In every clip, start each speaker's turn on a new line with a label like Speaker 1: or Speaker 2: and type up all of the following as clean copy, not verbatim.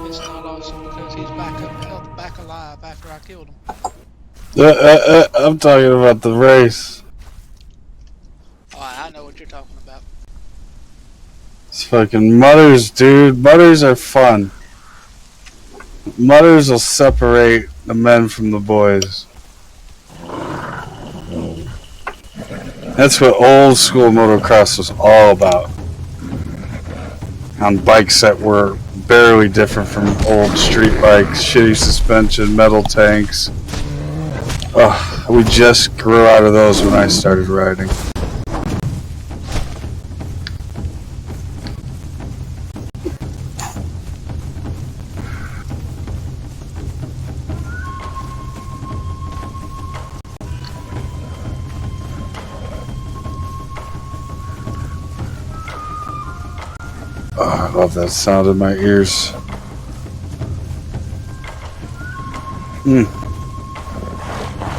Speaker 1: it's not awesome because he's back alive after I killed him.
Speaker 2: I'm talking about the race.
Speaker 1: Alright, I know what you're talking about.
Speaker 2: It's fucking mutters, dude. Mutters are fun. Mutters will separate the men from the boys. That's what old school motocross was all about. On bikes that were barely different from old street bikes, shitty suspension, metal tanks. Oh, we just grew out of those when I started riding. Oh, I love that sound in my ears.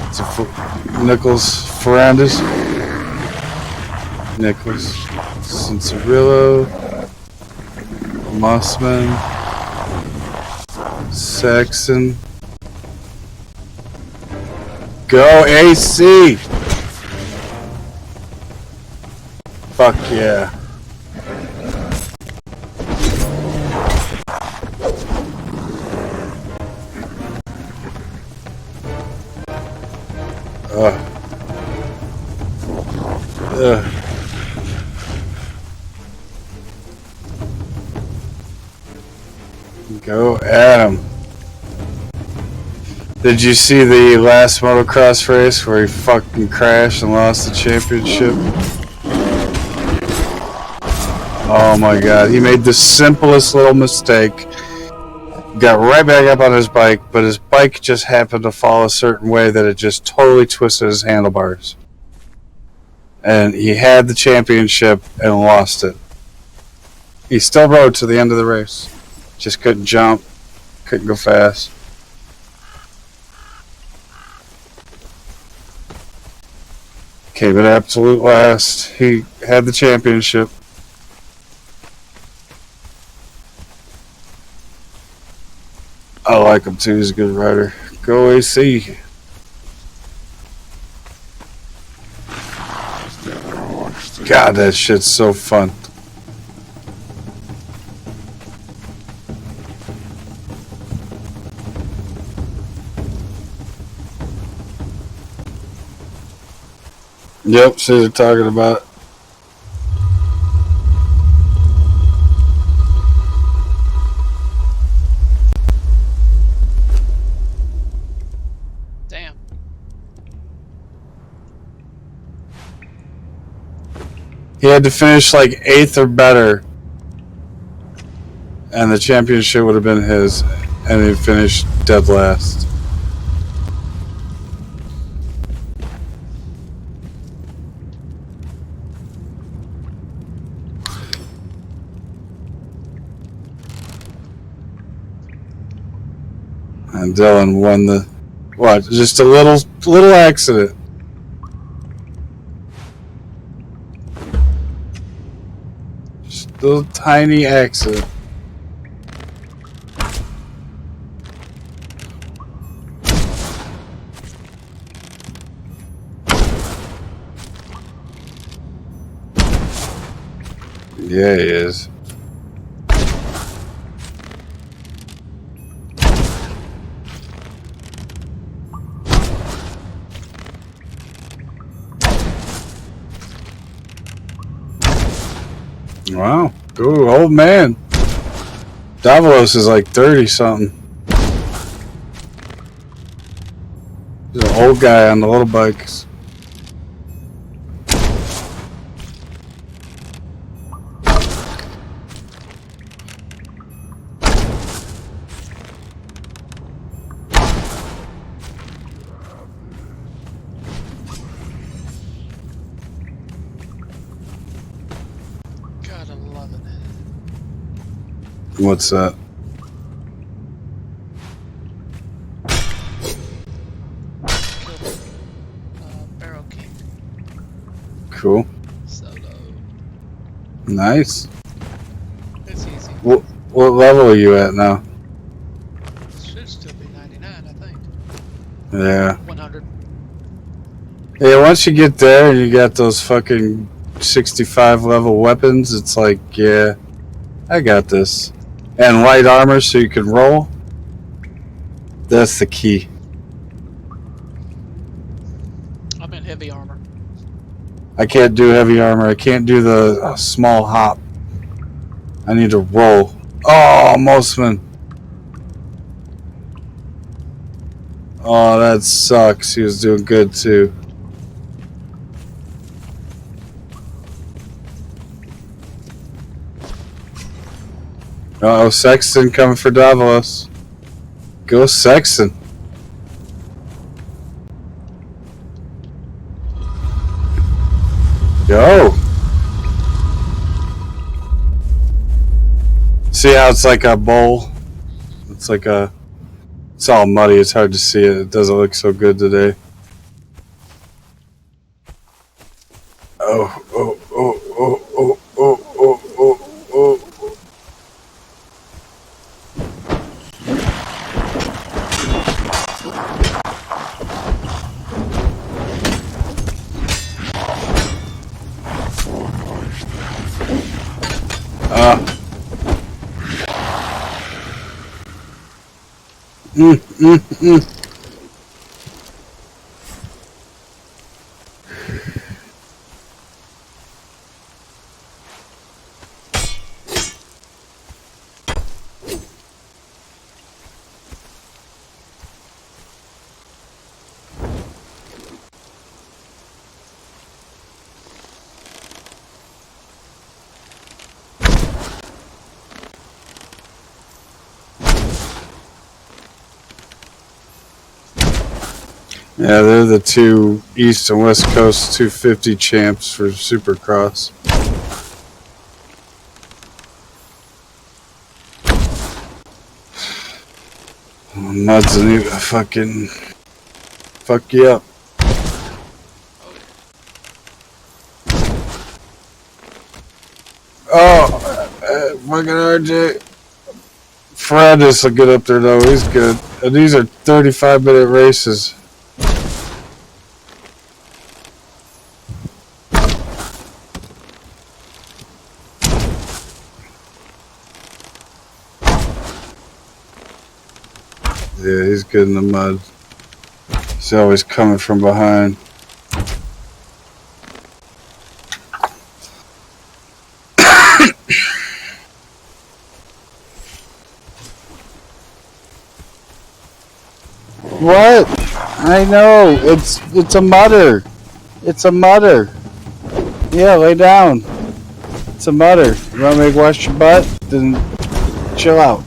Speaker 2: It's a Nichols Ferrandis. Nichols. Cincerillo. Mossman. Saxon. Go AC! Fuck yeah. Go at him. Did you see the last motocross race where he fucking crashed and lost the championship? Oh my god, he made the simplest little mistake. Got right back up on his bike, but his bike just happened to fall a certain way that it just totally twisted his handlebars. And he had the championship and lost it. He still rode to the end of the race. Just couldn't jump, couldn't go fast. Came in absolute last. He had the championship. I like him too, he's a good rider. Go AC. God, that shit's so fun. Yep, see what they're talking about.
Speaker 1: Damn.
Speaker 2: He had to finish like 8th or better, and the championship would have been his, and he finished dead last. And Dylan won the, what, just a little accident. Just a little tiny accident. Yeah, he is. Wow. Ooh, old man. Davalos is like 30 something. He's an old guy on the little bikes.
Speaker 1: God, I'm loving it.
Speaker 2: What's that?
Speaker 1: Barrel King.
Speaker 2: Cool.
Speaker 1: Solo.
Speaker 2: Nice.
Speaker 1: It's easy.
Speaker 2: What level are you at now? Yeah.
Speaker 1: 100.
Speaker 2: Yeah, once you get there and you got those fucking 65 level weapons, it's like, yeah, I got this. And light armor so you can roll. That's the key.
Speaker 1: I'm in heavy armor.
Speaker 2: I can't do heavy armor. I can't do the small hop. I need to roll. Oh, Mosman. Oh, that sucks. He was doing good too. Uh-oh, Sexton coming for Davos. Go Sexton. Go. See how it's like a bowl? It's like a... It's all muddy. It's hard to see it. It doesn't look so good today. Oh, oh, oh, oh, oh, oh, oh, oh, oh. Mm. Yeah, they're the two East and West Coast 250 champs for Supercross. Mud's a new fucking fuck you up. Oh, fucking RJ. Fred is a good up there though. He's good. And these are 35-minute races. Yeah, he's good in the mud. He's always coming from behind. What? I know. It's a mutter. It's a mutter. Yeah, lay down. It's a mutter. You want me to wash your butt? Then chill out.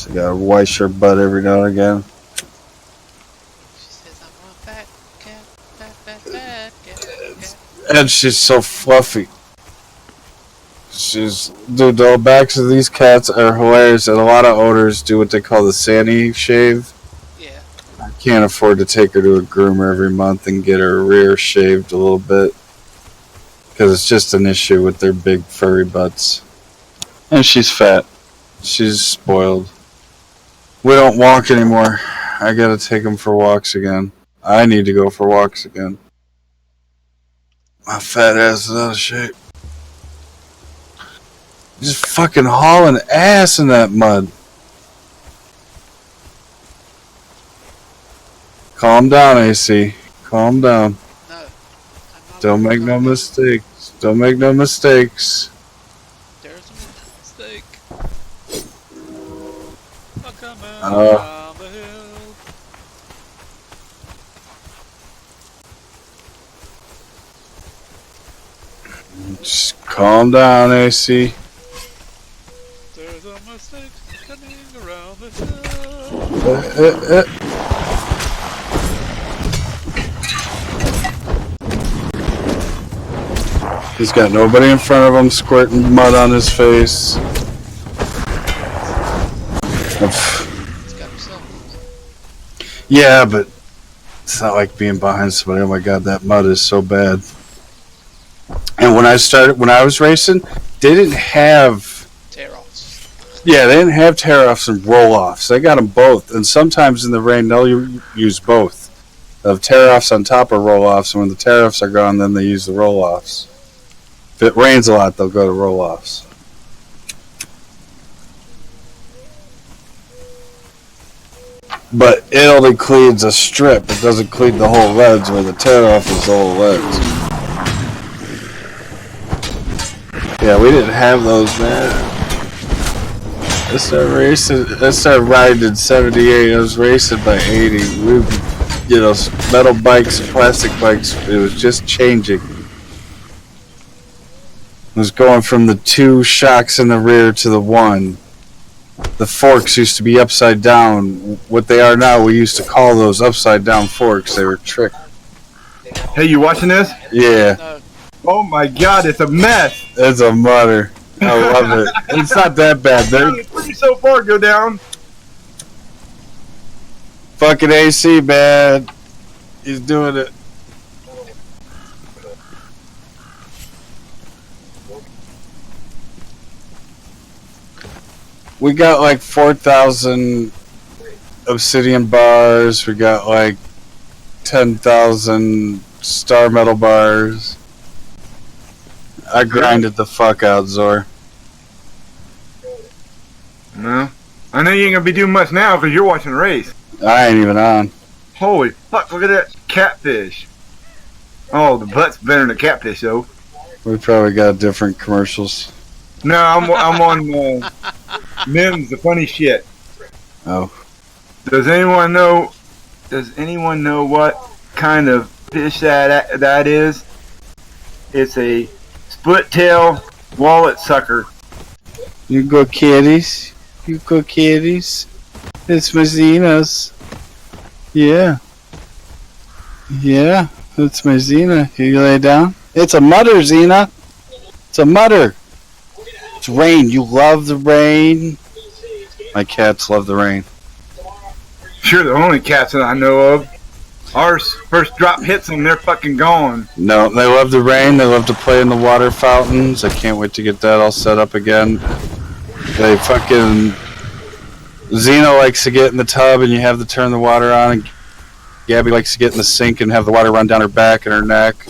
Speaker 2: You gotta wash your butt every now and again.
Speaker 1: She says I'm a fat cat, fat cat.
Speaker 2: And she's so fluffy. Dude, the backs of these cats are hilarious, and a lot of owners do what they call the Sani shave.
Speaker 1: Yeah.
Speaker 2: I can't afford to take her to a groomer every month and get her rear shaved a little bit. Because it's just an issue with their big furry butts. And she's fat. She's spoiled. We don't walk anymore. I gotta take them for walks again. I need to go for walks again. My fat ass is out of shape. Just fucking hauling ass in that mud. Calm down, AC. Calm down.
Speaker 1: No.
Speaker 2: Don't make no mistakes. Don't make no mistakes.
Speaker 1: There's a mistake. I'm coming down the hill.
Speaker 2: Just calm down, AC.
Speaker 1: There's a mistake coming around the hill.
Speaker 2: He's got nobody in front of him squirting mud on his face.
Speaker 1: He's got himself.
Speaker 2: Yeah, but it's not like being behind somebody. Oh my god, that mud is so bad. And when I was racing, they didn't have
Speaker 1: Tear-offs.
Speaker 2: Yeah, they didn't have tear-offs and roll-offs. They got them both, and sometimes in the rain they'll use both. They'll have tear-offs on top of roll-offs, and when the tear-offs are gone, then they use the roll-offs. If it rains a lot, they'll go to roll-offs. But it only cleans a strip. It doesn't clean the whole lens, where the tear-off is the whole lens. Yeah, we didn't have those, man. I started riding in 78. I was racing by 80. Metal bikes, plastic bikes, it was just changing. It was going from the 2 shocks in the rear to the 1. The forks used to be upside down. What they are now, we used to call those upside down forks. They were tricked.
Speaker 3: Hey, you watching this?
Speaker 2: Yeah.
Speaker 1: No.
Speaker 3: Oh my god, it's a mess.
Speaker 2: It's a mutter. I love it. It's not that bad. They're
Speaker 3: Pretty so far, go down.
Speaker 2: fucking AC, man. He's doing it. We got like 4,000 obsidian bars. We got like 10,000 star metal bars. I grinded the fuck out, Zor.
Speaker 3: No. I know you ain't gonna be doing much now because you're watching the race.
Speaker 2: I ain't even on.
Speaker 3: Holy fuck, look at that catfish. Oh, the butt's better than the catfish, though.
Speaker 2: We probably got different commercials.
Speaker 3: No, I'm on Mims, the funny shit.
Speaker 2: Oh.
Speaker 3: Does anyone know what kind of fish that is? It's a split tail wallet sucker.
Speaker 2: You go kitties. You go kitties. It's my Xenas. Yeah. Yeah, it's my Xena. You lay down? It's a mutter, Xena. It's a mutter. It's rain. You love the rain. My cats love the rain.
Speaker 3: You're the only cats that I know of. Ours first drop hits them, they're fucking gone.
Speaker 2: No, they love the rain. They love to play in the water fountains. I can't wait to get that all set up again. They fucking... Xena likes to get in the tub and you have to turn the water on, and Gabby likes to get in the sink and have the water run down her back and her neck.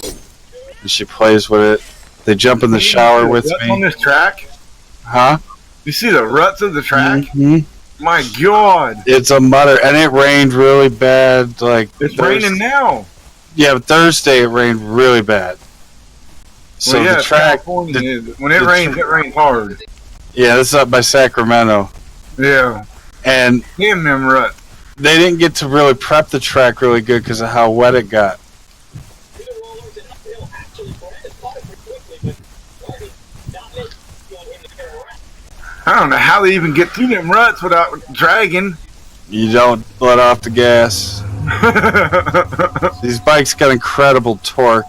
Speaker 2: And she plays with it. They jump in the shower with me.
Speaker 3: On this track?
Speaker 2: Huh?
Speaker 3: You see the ruts of the track?
Speaker 2: Mm-hmm.
Speaker 3: My god.
Speaker 2: It's a mutter, and it rained really bad. Like
Speaker 3: it's raining now.
Speaker 2: Yeah, but Thursday it rained really bad. So
Speaker 3: well, yeah,
Speaker 2: the track,
Speaker 3: when it rains, it rains hard.
Speaker 2: Yeah, this is up by Sacramento.
Speaker 3: Yeah.
Speaker 2: And
Speaker 3: damn them ruts.
Speaker 2: They didn't get to really prep the track really good because of how wet it got.
Speaker 3: I don't know how they even get through them ruts without dragging.
Speaker 2: You don't let off the gas. These bikes got incredible torque.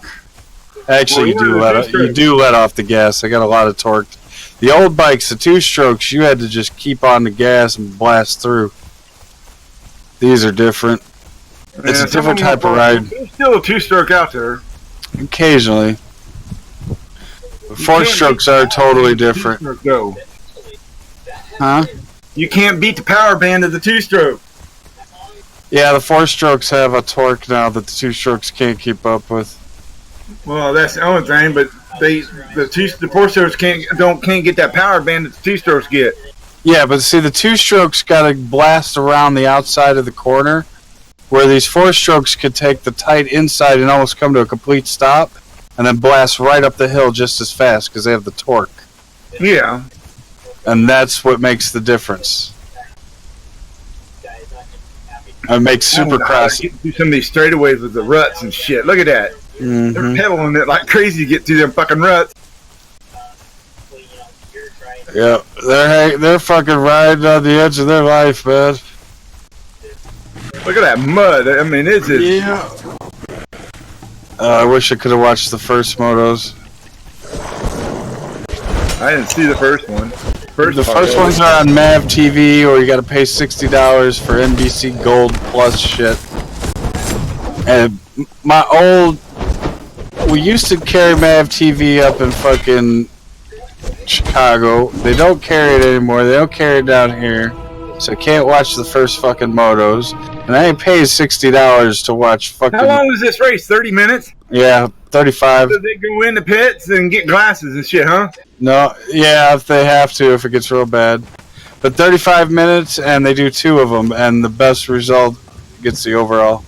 Speaker 2: Actually, well, you do let off the gas. They got a lot of torque. The old bikes, the 2-strokes, you had to just keep on the gas and blast through. These are different. It's a different type of ride.
Speaker 3: There's still a 2-stroke out there.
Speaker 2: Occasionally. 4-strokes are totally different. Huh?
Speaker 3: You can't beat the power band of the 2-stroke.
Speaker 2: Yeah, the 4-strokes have a torque now that the 2-strokes can't keep up with.
Speaker 3: Well, that's the only thing, but the 4-strokes can't get that power band that the 2-strokes get.
Speaker 2: Yeah, but see, the 2-strokes got to blast around the outside of the corner, where these 4-strokes could take the tight inside and almost come to a complete stop, and then blast right up the hill just as fast because they have the torque.
Speaker 3: Yeah.
Speaker 2: And that's what makes the difference. It makes Supercross.
Speaker 3: Get through some of these straightaways with the ruts and shit. Look at that.
Speaker 2: Mm-hmm.
Speaker 3: They're pedaling it like crazy to get through them fucking ruts.
Speaker 2: Yeah, they're fucking riding on the edge of their life, man.
Speaker 3: Look at that mud. I mean, it's just...
Speaker 2: Yeah. I wish I could have watched the first motos.
Speaker 3: I didn't see the first one.
Speaker 2: The first ones are on MAV TV, or you got to pay $60 for NBC Gold Plus shit. And we used to carry MAV TV up in fucking Chicago. They don't carry it anymore. They don't carry it down here. So I can't watch the first fucking motos. And I ain't paying $60 to watch fucking...
Speaker 3: How long was this race? 30 minutes?
Speaker 2: Yeah, 35.
Speaker 3: So they go in the pits and get glasses and shit, huh?
Speaker 2: No, yeah, if they have to, if it gets real bad. But 35 minutes, and they do 2 of them, and the best result gets the overall.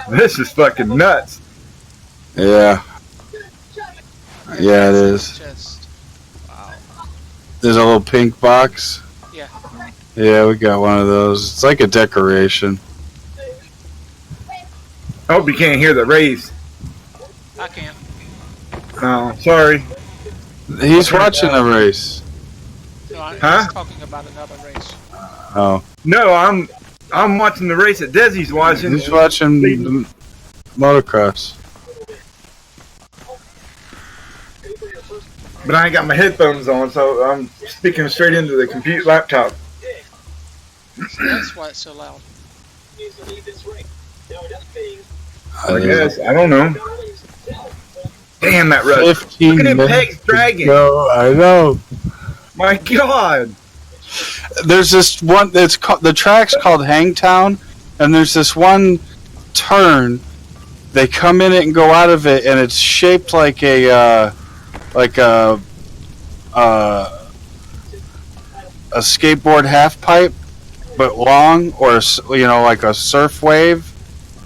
Speaker 3: This is fucking nuts.
Speaker 2: Yeah. Yeah, it is.
Speaker 1: Just, wow.
Speaker 2: There's a little pink box.
Speaker 1: Yeah.
Speaker 2: Yeah, we got one of those. It's like a decoration.
Speaker 3: I hope you can't hear the race.
Speaker 1: I can't.
Speaker 3: Oh, sorry.
Speaker 2: He's watching the race.
Speaker 1: No, I'm
Speaker 3: Huh?
Speaker 1: talking about another race.
Speaker 2: Oh.
Speaker 3: No, I'm watching the race that Desi's watching.
Speaker 2: He's watching the motocross.
Speaker 3: But I ain't got my headphones on, so I'm speaking straight into the computer laptop.
Speaker 1: That's why it's so loud.
Speaker 3: I guess. I don't know. Damn, that rush.
Speaker 2: 15
Speaker 3: Look at them
Speaker 2: minutes
Speaker 3: pegs dragging.
Speaker 2: No, I know.
Speaker 3: My God.
Speaker 2: There's this one that's called, the track's called Hangtown, and there's this one turn. They come in it and go out of it, and it's shaped like a skateboard half pipe, but long, or like a surf wave.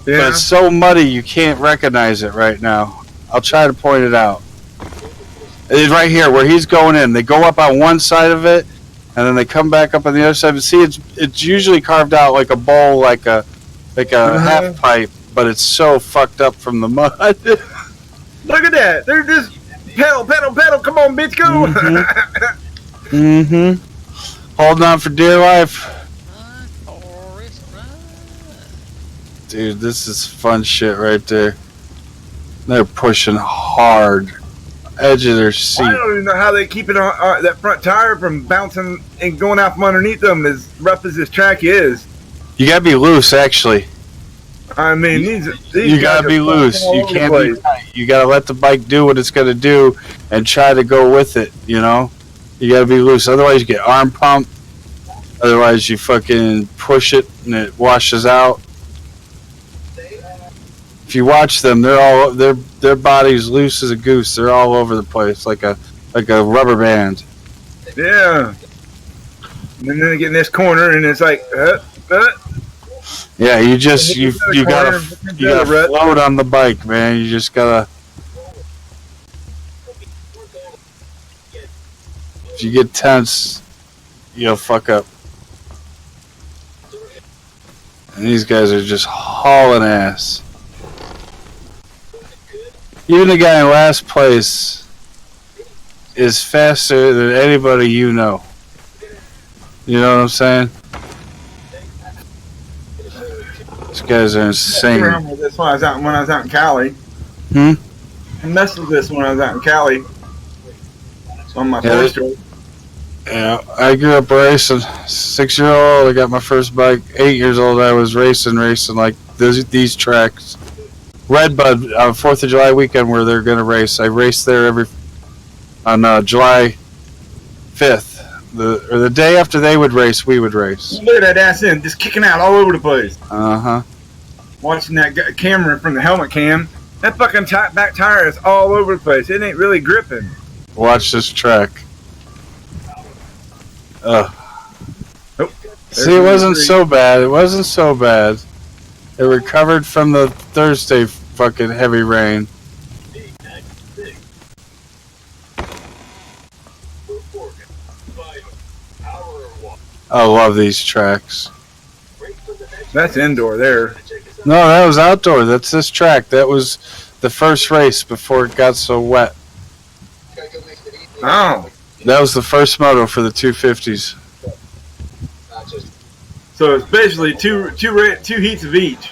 Speaker 3: Yeah.
Speaker 2: But it's so muddy you can't recognize it right now. I'll try to point it out. It's right here where he's going in. They go up on one side of it, and then they come back up on the other side. But see, it's usually carved out like a bowl, like a half pipe, but it's so fucked up from the mud.
Speaker 3: Look at that. They're just pedal. Come on, bitch, go.
Speaker 2: Holding on for dear life.
Speaker 1: Run, Forrest, run.
Speaker 2: Dude, this is fun shit right there. They're pushing hard. Edge of their seat.
Speaker 3: I don't even know how they keep it on that front tire from bouncing and going out from underneath them, as rough as this track is.
Speaker 2: You gotta be loose, actually.
Speaker 3: I mean, these
Speaker 2: You gotta be loose. You can't be tight. You gotta let the bike do what it's gonna do and try to go with it, you know? You gotta be loose. Otherwise, you get arm pump. Otherwise, you fucking push it and it washes out. If you watch them, their body's loose as a goose. They're all over the place, like a rubber band.
Speaker 3: Yeah. And then they get in this corner, and it's like,
Speaker 2: Yeah, you gotta float on the bike, man. You just gotta. If you get tense, you'll fuck up. And these guys are just hauling ass. Even the guy in last place is faster than anybody you know. You know what I'm saying? These guys are insane.
Speaker 3: I remember this when I was out in Cali.
Speaker 2: I
Speaker 3: messed with this when I was out in Cali. On my first trip.
Speaker 2: Yeah, I grew up racing. 6-year-old, I got my first bike. 8 years old, I was racing like these tracks. Redbud, 4th of July weekend where they're going to race. I raced there on July 5th. The day after they would race, we would race.
Speaker 3: Look at that ass in, just kicking out all over the place.
Speaker 2: Uh-huh.
Speaker 3: Watching that camera from the helmet cam, that fucking back tire is all over the place. It ain't really gripping.
Speaker 2: Watch this track.
Speaker 3: Oh,
Speaker 2: see, it wasn't so bad. It wasn't so bad. It recovered from the Thursday fucking heavy rain. I love these tracks.
Speaker 3: That's indoor there.
Speaker 2: No, that was outdoor. That's this track. That was the first race before it got so wet.
Speaker 3: Oh.
Speaker 2: That was the first moto for the 250s.
Speaker 3: So it's basically two heats of each.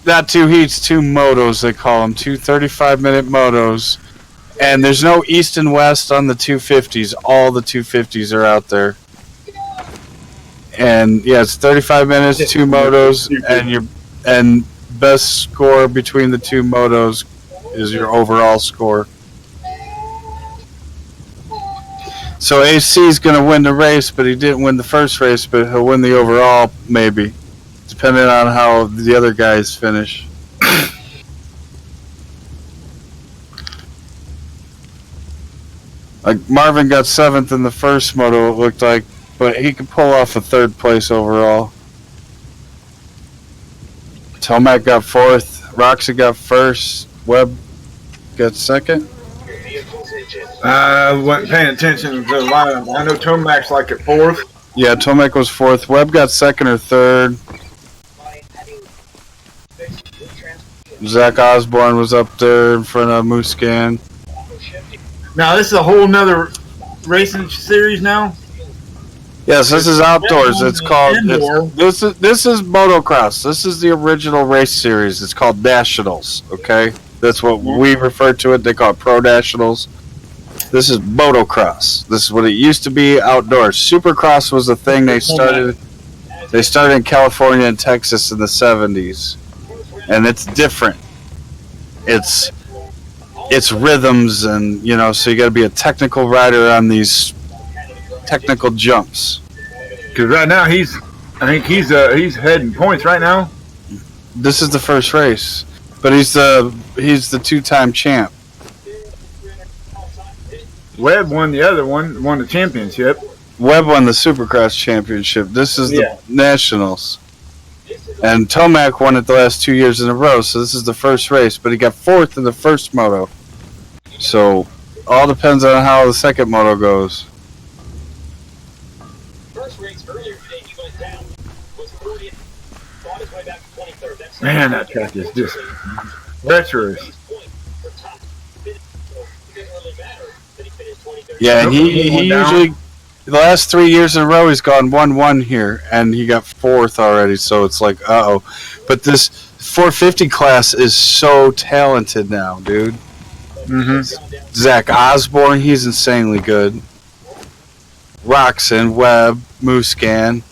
Speaker 2: Not 2 heats, 2 motos, they call them. 2 35-minute motos. And there's no east and west on the 250s. All the 250s are out there. And yeah, it's 35 minutes, 2 motos, and best score between the 2 motos is your overall score. So AC is going to win the race, but he didn't win the first race, but he'll win the overall, maybe, depending on how the other guys finish. Like Marvin got 7th in the first moto, it looked like, but he could pull off a 3rd place overall. Tomac got 4th, Roxy got 1st, Webb got 2nd.
Speaker 3: I wasn't paying attention to the lineup. I know Tomac's like at 4th.
Speaker 2: Yeah, Tomac was 4th. Webb got 2nd or 3rd. Zach Osborne was up there in front of Muscan.
Speaker 3: Now this is a whole nother racing series now.
Speaker 2: Yes, this is outdoors. It's called. This is motocross. This is the original race series. It's called Nationals. Okay, that's what we refer to it. They call it Pro Nationals. This is motocross. This is what it used to be outdoors. Supercross was a thing they started. They started in California and Texas in the 70s, and it's different. It's rhythms, and so you got to be a technical rider on these technical jumps.
Speaker 3: Because right now I think he's heading points right now.
Speaker 2: This is the first race, but he's the 2-time champ.
Speaker 3: Webb won the other one, won the championship.
Speaker 2: Webb won the Supercross championship. This is the Nationals. And Tomac won it the last 2 years in a row, so this is the first race, but he got 4th in the first moto. So, all depends on how the second moto goes.
Speaker 3: Man, that track is just treacherous.
Speaker 2: Yeah, and he usually, the last 3 years in a row, he's gone 1-1 here, and he got 4th already, so it's like, uh-oh. But this 450 class is so talented now, dude. Mm-hmm. Zach Osborne, he's insanely good. Roxon, Webb, Muscan.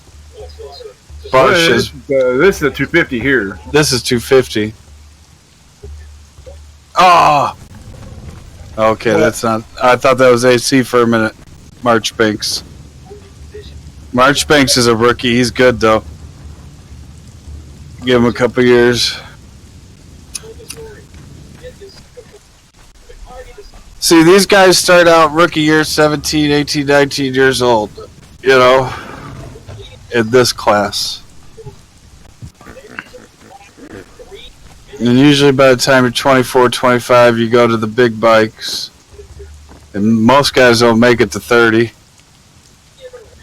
Speaker 2: Bush is...
Speaker 3: this is a 250 here.
Speaker 2: This is 250. Oh! Okay, that's not... I thought that was AC for a minute. Marchbanks. Marchbanks is a rookie. He's good, though. Give him a couple years. See, these guys start out rookie year 17, 18, 19 years old. In this class. And usually by the time you're 24, 25, you go to the big bikes. And most guys don't make it to 30.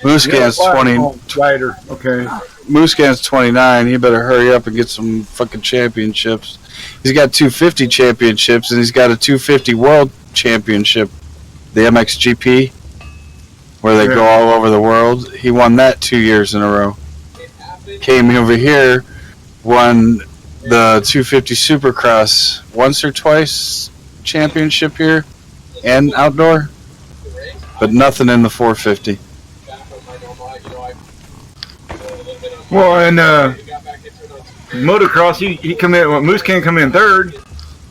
Speaker 2: Muscan's 20.
Speaker 3: Rider. Okay.
Speaker 2: Muscan's 29. He better hurry up and get some fucking championships. He's got 250 championships, and he's got a 250 world championship. The MXGP, where they go all over the world. He won that 2 years in a row. Came over here, won the 250 Supercross once or twice championship here and outdoor, but nothing in the 450.
Speaker 3: Well, and motocross, he come in. Moose can't come in 3rd.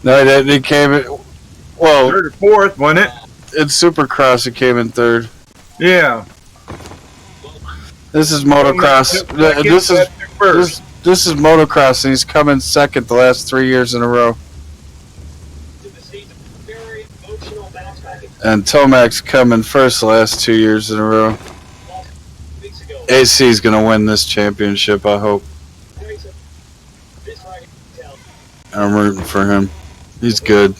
Speaker 2: No, he came in. Well,
Speaker 3: 3rd or 4th, wasn't it?
Speaker 2: In Supercross, it came in 3rd.
Speaker 3: Yeah.
Speaker 2: This is motocross. This is motocross, and he's come in 2nd the last 3 years in a row. And Tomac's come in 1st the last 2 years in a row. AC's gonna win this championship, I hope. I'm rooting for him. He's good.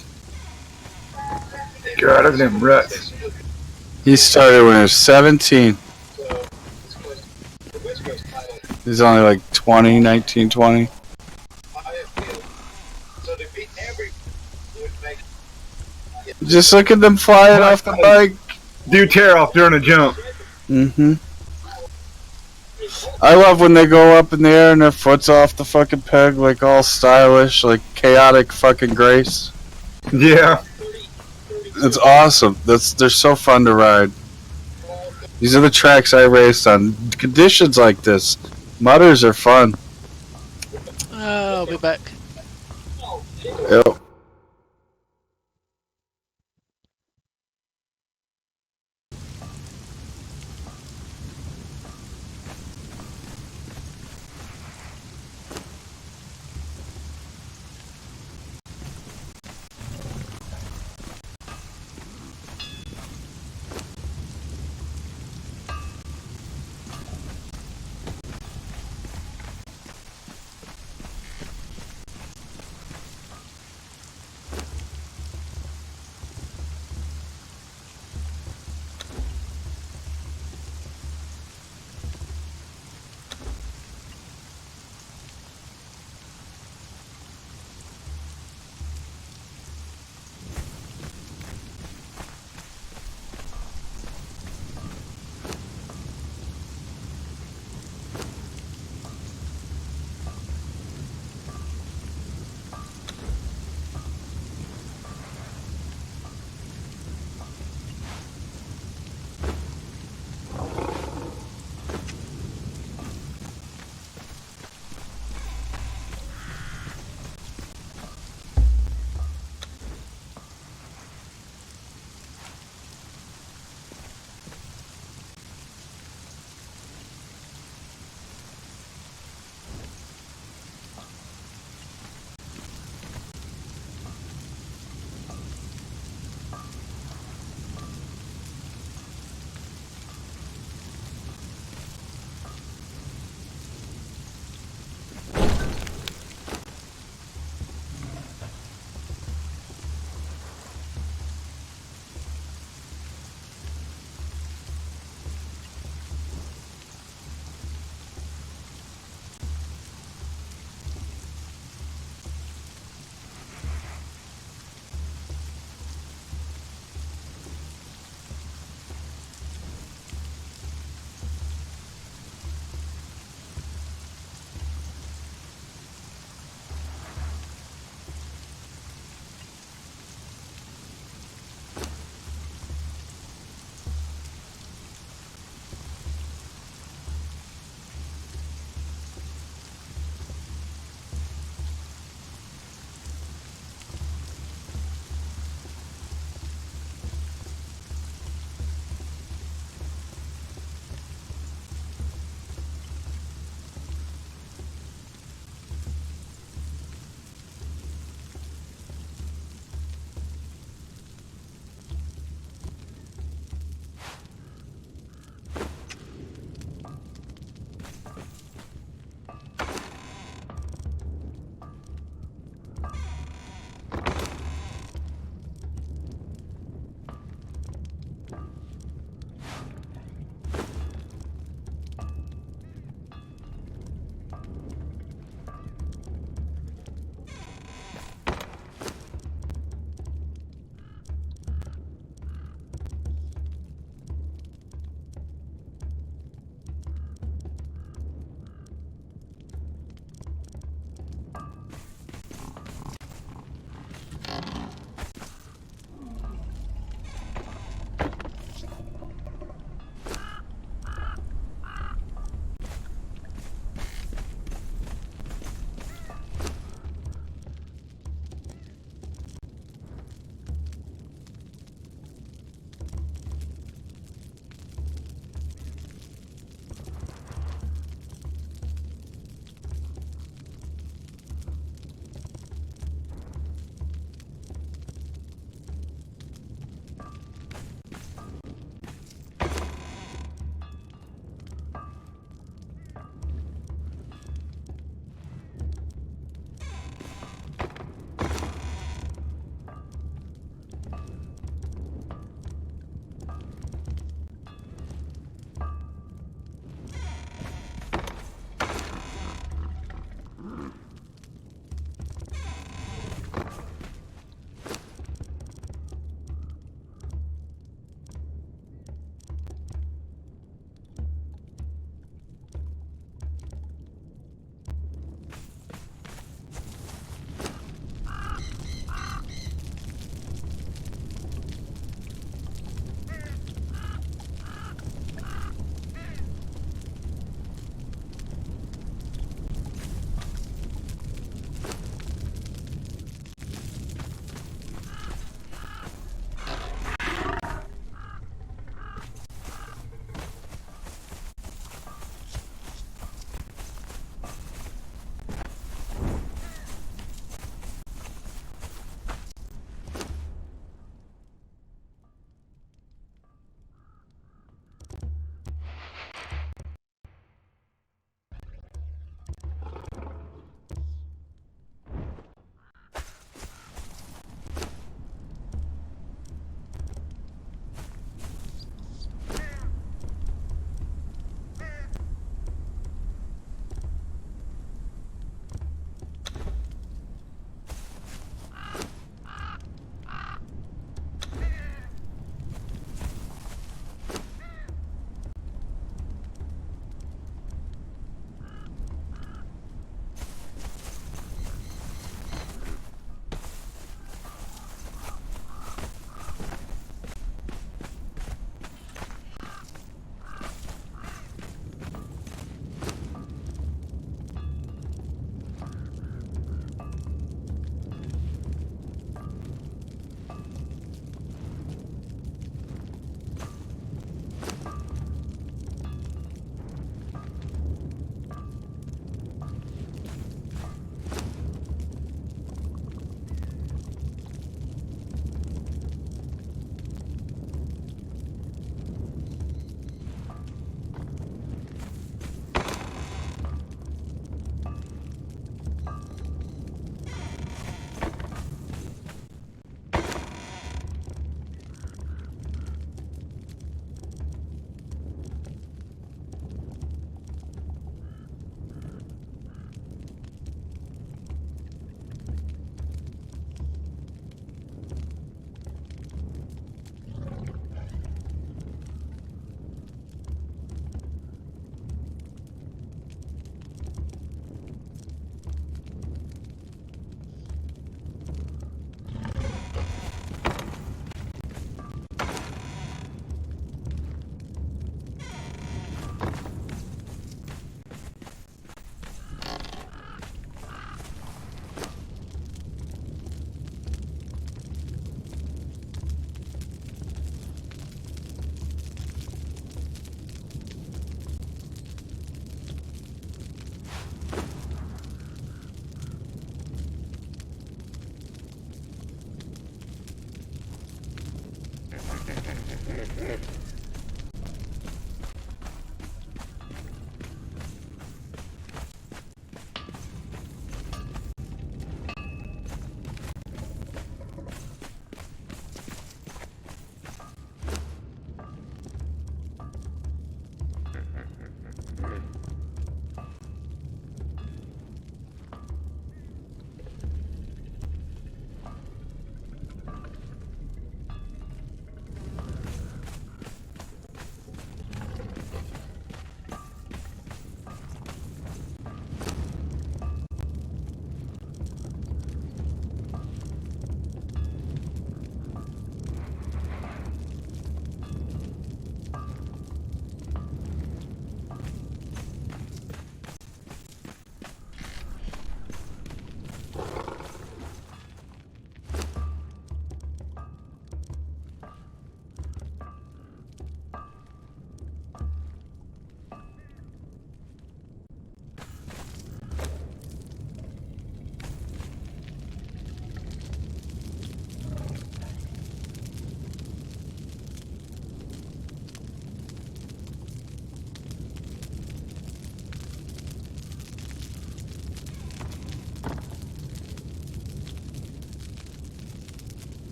Speaker 3: God, look at them ruts.
Speaker 2: He started when he was 17. He's only like 20, 19, 20. Just look at them flying off the bike.
Speaker 3: Do tear off during a jump.
Speaker 2: Mm-hmm. I love when they go up in the air and their foot's off the fucking peg, like all stylish, like chaotic fucking grace.
Speaker 3: Yeah.
Speaker 2: It's awesome. They're so fun to ride. These are the tracks I raced on. Conditions like this, mudders are fun.
Speaker 1: I'll be back.
Speaker 2: Yep.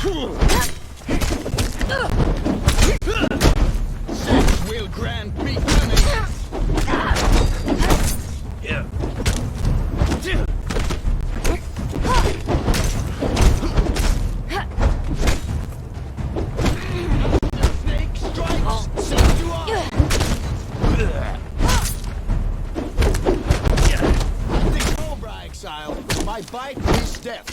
Speaker 4: Sex will grant me cunning. Snake strikes, send you off. The Cobra exile. My bite is death.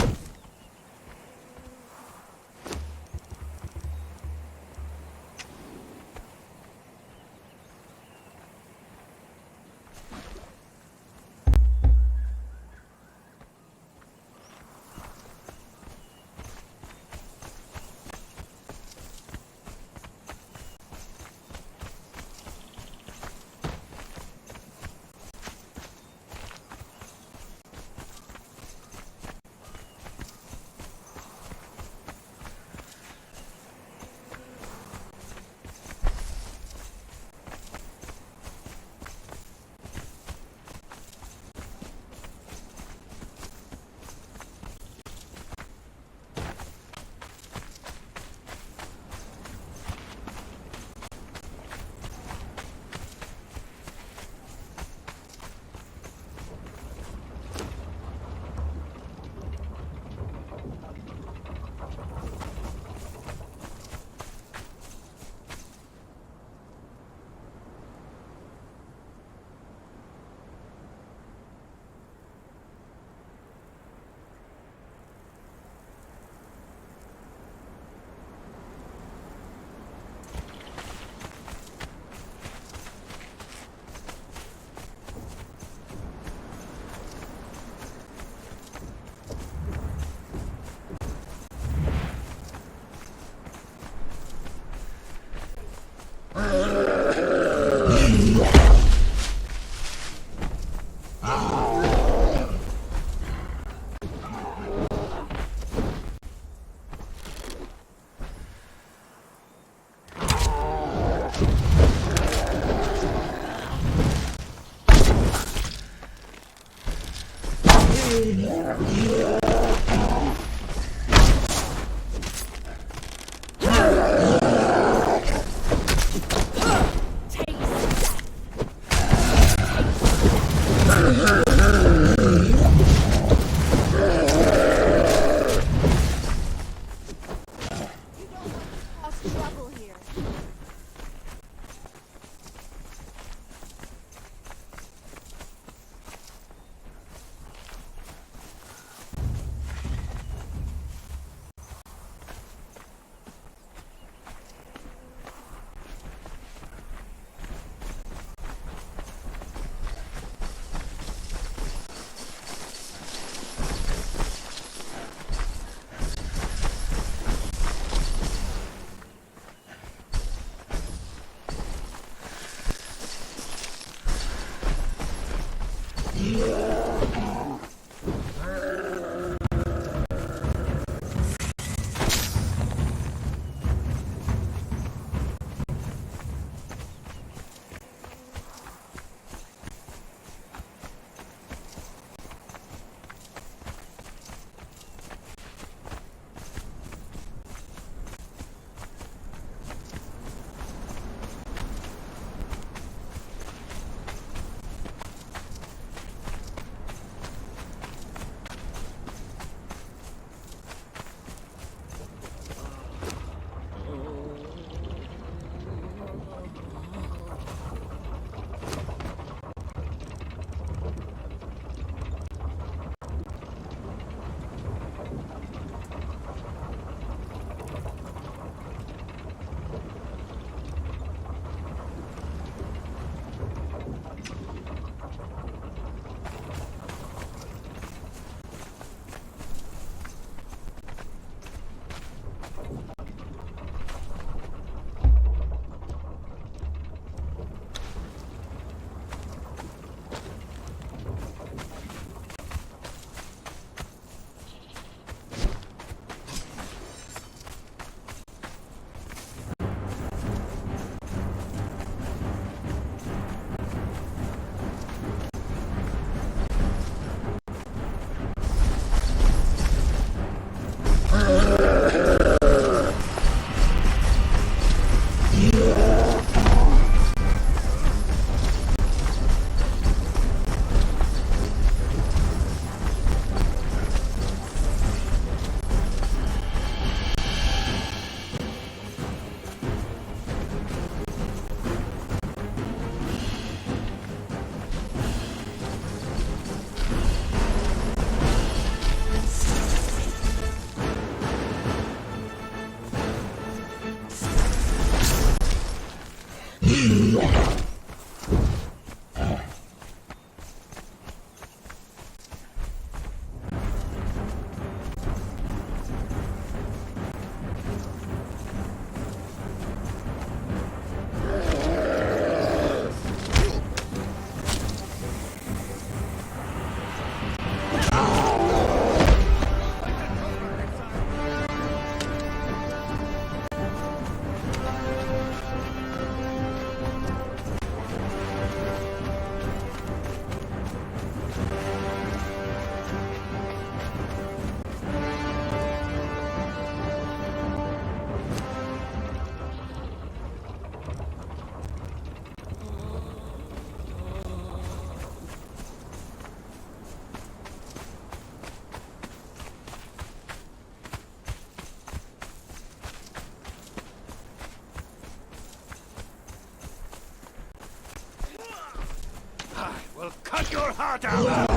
Speaker 4: your heart out!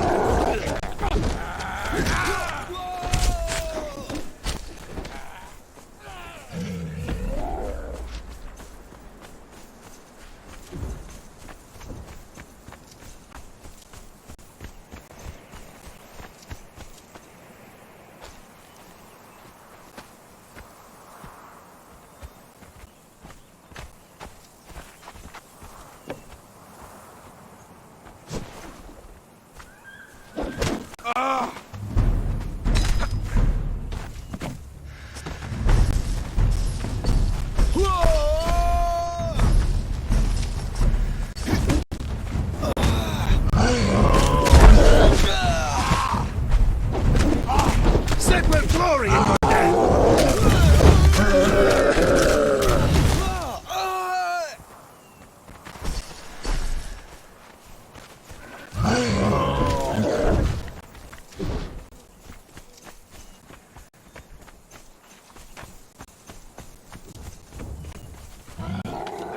Speaker 4: Set with glory in your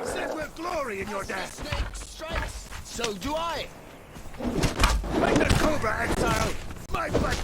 Speaker 4: Set with glory in your death.
Speaker 5: Snake strikes, so do I.
Speaker 4: Like the Cobra exile, my blood.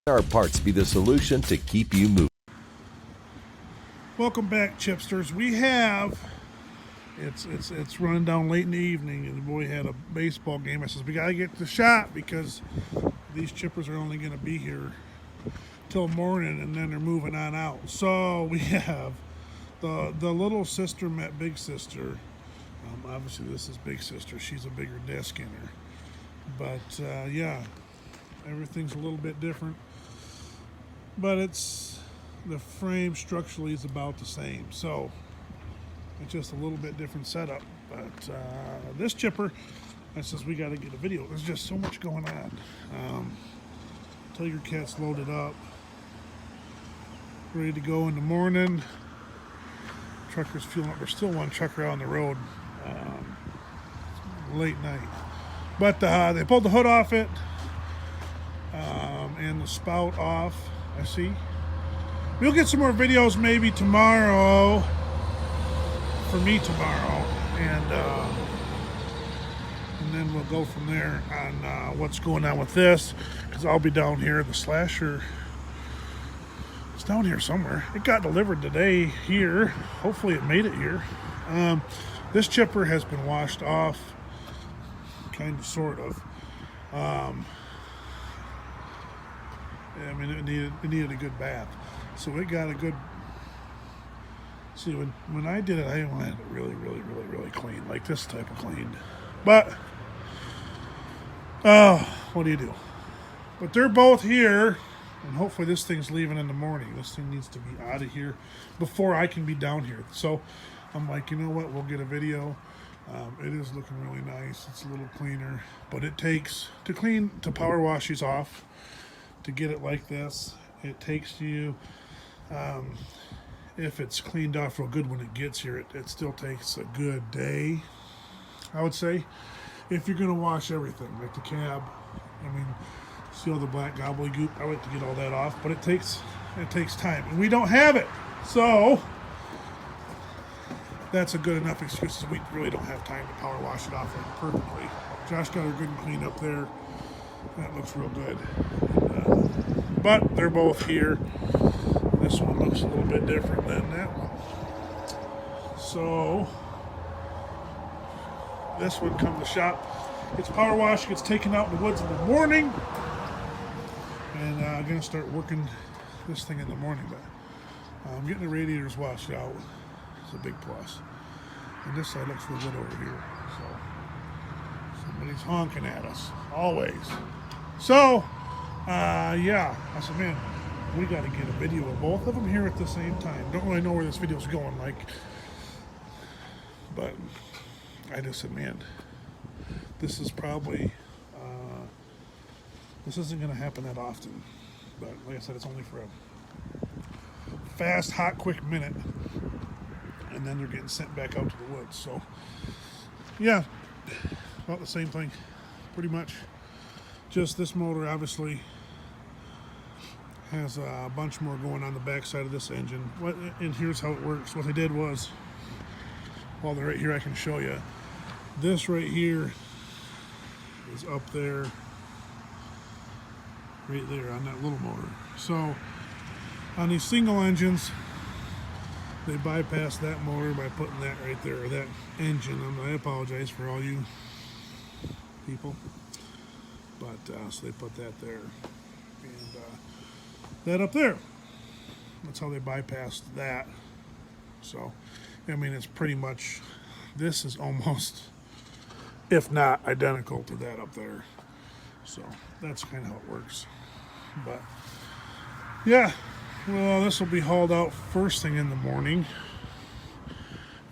Speaker 6: Our parts be the solution to keep you moving.
Speaker 7: Welcome back, chipsters. We have it's running down late in the evening, and the boy had a baseball game. I says we gotta get to the shop because these chippers are only gonna be here till morning, and then they're moving on out. So we have the little sister met big sister. Obviously this is big sister. She's a bigger disc in her, but yeah, everything's a little bit different. But the frame structurally is about the same, so it's just a little bit different setup. But this chipper, I says we got to get a video. There's just so much going on. Until your cat's loaded up, ready to go in the morning. Trucker's fueling up. There's still one trucker out on the road. Late night, but they pulled the hood off it and the spout off. I see. We'll get some more videos maybe tomorrow, for me tomorrow, and then we'll go from there on what's going on with this, because I'll be down here. The slasher, it's down here somewhere. It got delivered today here. Hopefully it made it here. This chipper has been washed off, kind of, sort of. I mean, it needed a good bath. So it got a good, see, when I did it, I wanted it really, really, really, really clean, like this type of clean. But, what do you do? But they're both here, and hopefully this thing's leaving in the morning. This thing needs to be out of here before I can be down here. So I'm like, you know what, we'll get a video. It is looking really nice. It's a little cleaner, but it takes, to power wash these off, to get it like this, it takes you, if it's cleaned off real good when it gets here, it still takes a good day, I would say, if you're going to wash everything, like the cab. I mean, see all the black gobbledygook? I like to get all that off, but it takes time, and we don't have it, so that's a good enough excuse. We really don't have time to power wash it off like perfectly. Josh got her good and clean up there. That looks real good. But they're both here. This one looks a little bit different than that one. So this one come to the shop. It's power wash, gets taken out in the woods in the morning. And I'm going to start working this thing in the morning. But getting the radiators washed out is a big plus. And this side looks real good over here. So somebody's honking at us, always. So, yeah, I said, man, we got to get a video of both of them here at the same time. Don't really know where this video's going, like, but I just said, man, this is probably, this isn't going to happen that often. But like I said, it's only for a fast, hot, quick minute. And then they're getting sent back out to the woods. So, yeah, about the same thing, pretty much. Just this motor obviously has a bunch more going on the back side of this engine. And here's how it works. What I did was, while they're right here, I can show you. This right here is up there, right there on that little motor. So on these single engines, they bypass that motor by putting that right there, or that engine. I apologize for all you people. But so they put that there, and that up there. That's how they bypassed that. So, I mean, it's pretty much, this is almost, if not identical to that up there. So that's kind of how it works. But yeah, well, this will be hauled out first thing in the morning,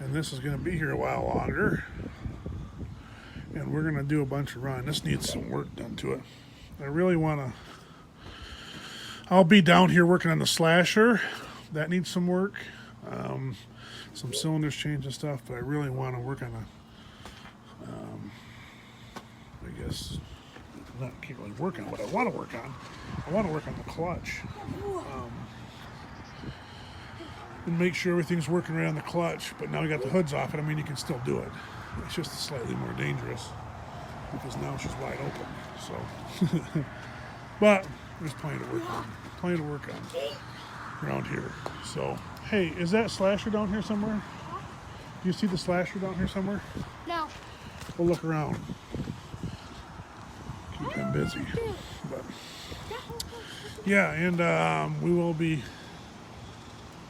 Speaker 7: and this is going to be here a while longer. And we're going to do a bunch of running. This needs some work done to it. I really want to, I'll be down here working on the slasher. That needs some work. Some cylinders changed and stuff, but I really want to work on I guess, can't really work on what I want to work on. I want to work on the clutch. And make sure everything's working right on the clutch. But now we got the hoods off it. I mean, you can still do it. It's just slightly more dangerous because now she's wide open. So, but there's plenty to work on. Plenty to work on around here. So, hey, is that slasher down here somewhere? Do you see the slasher down here somewhere?
Speaker 8: No.
Speaker 7: We'll look around. Keep him busy. But yeah, and we will be.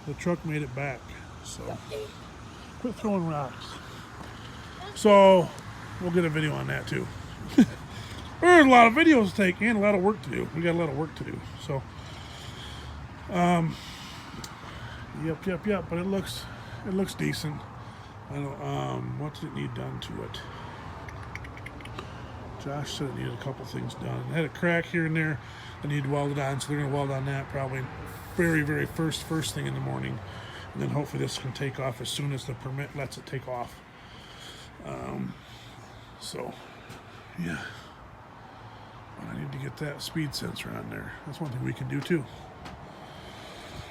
Speaker 7: The truck made it back, so quit throwing rocks. So we'll get a video on that too. There's a lot of videos to take and a lot of work to do. We got a lot of work to do. So, yep. But it looks decent. I don't. What did it need done to it? Josh said it needed a couple things done. It had a crack here and there that needed welded on, so they're gonna weld on that probably very first thing in the morning, and then hopefully this can take off as soon as the permit lets it take off. So yeah, but I need to get that speed sensor on there. That's one thing we can do too.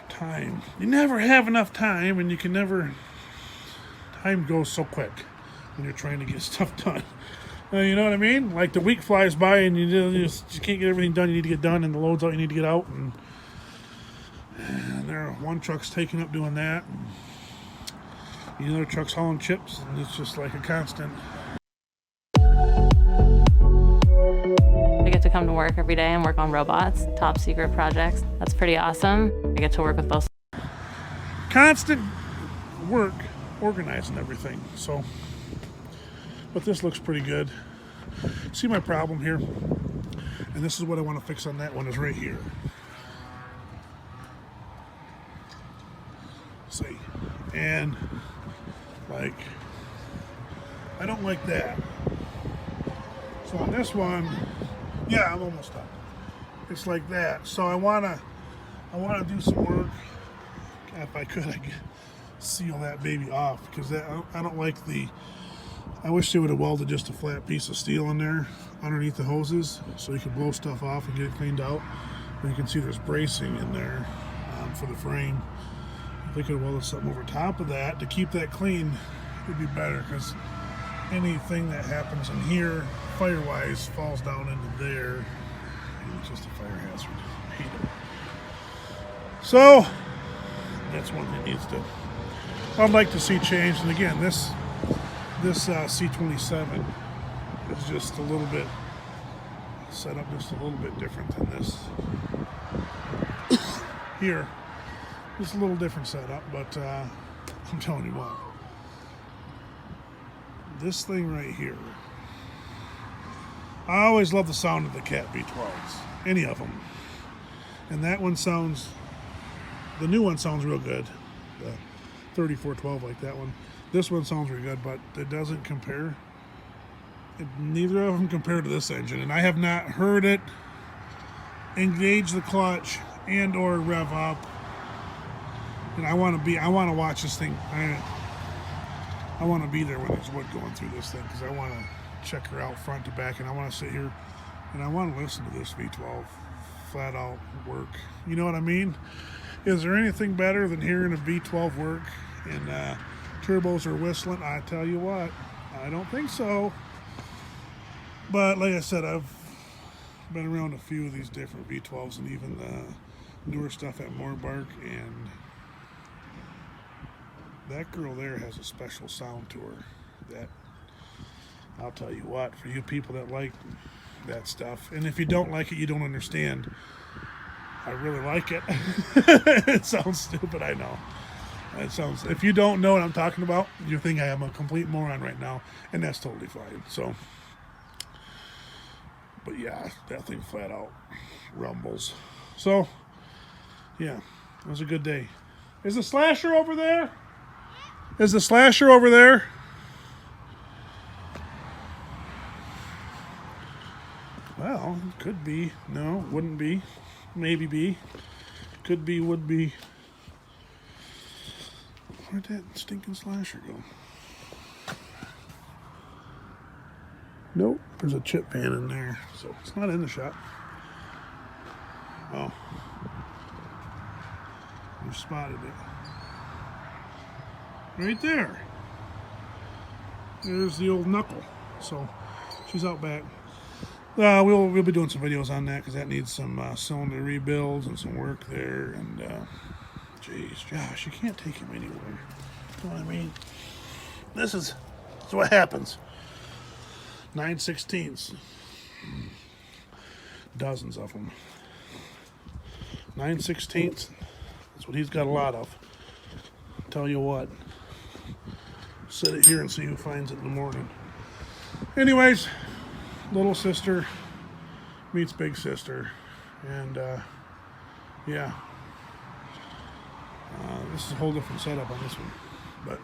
Speaker 7: Time. You never have enough time, and you can never. Time goes so quick when you're trying to get stuff done. You know what I mean? Like the week flies by and you just can't get everything done you need to get done, and the loads out you need to get out, and there one truck's taking up doing that, and the other truck's hauling chips, and it's just like a constant.
Speaker 9: I get to come to work every day and work on robots, top secret projects. That's pretty awesome. I get to work with those.
Speaker 7: Constant work organizing everything. So, but this looks pretty good. See my problem here? And this is what I want to fix on that one is right here. See? And like, I don't like that. So on this one, yeah, I'm almost done. It's like that. So I wanna do some work. If I could, I could seal that baby off, because that I don't like the. I wish they would have welded just a flat piece of steel in there underneath the hoses, so you could blow stuff off and get it cleaned out. But you can see there's bracing in there for the frame. If they could have welded something over top of that to keep that clean, it'd be better, because anything that happens in here, fire-wise, falls down into there, and it's just a fire hazard. I hate it. So that's one that needs to. I'd like to see changed, and again, this C27 is just a little bit set up just a little bit different than this here. Just a little different setup, but I'm telling you what, this thing right here, I always love the sound of the Cat V12s, any of them, and that one sounds, the new one sounds real good, the 3412 like that one. This one sounds really good, but it doesn't compare. Neither of them compare to this engine, and I have not heard it engage the clutch and or rev up. And I want to watch this thing. I want to be there when there's wood going through this thing, because I want to check her out front to back, and I want to sit here and I want to listen to this V12 flat out work. You know what I mean? Is there anything better than hearing a V12 work and turbos are whistling? I tell you what, I don't think so. But like I said, I've been around a few of these different V12s and even the newer stuff at Moorbark, and that girl there has a special sound to her that, I'll tell you what, for you people that like that stuff, and if you don't like it, you don't understand. I really like it. It sounds stupid, I know. It sounds, if you don't know what I'm talking about, you think I am a complete moron right now, and that's totally fine. So, but yeah, that thing flat out rumbles. So, yeah, it was a good day. Is the slasher over there? Is the slasher over there? Well, could be. No, wouldn't be. Maybe be. Could be, would be. Where'd that stinking slasher go? Nope, there's a chip pan in there, so it's not in the shop. Oh. You spotted it. Right there. There's the old knuckle. So she's out back. We'll be doing some videos on that because that needs some cylinder rebuilds and some work there. And geez, Josh, you can't take him anywhere. You know what I mean? This is what happens. 9/16. Dozens of them. 9/16. That's what he's got a lot of. Tell you what. Set it here and see who finds it in the morning. Anyways, little sister meets big sister. And yeah. This is a whole different setup on this one. But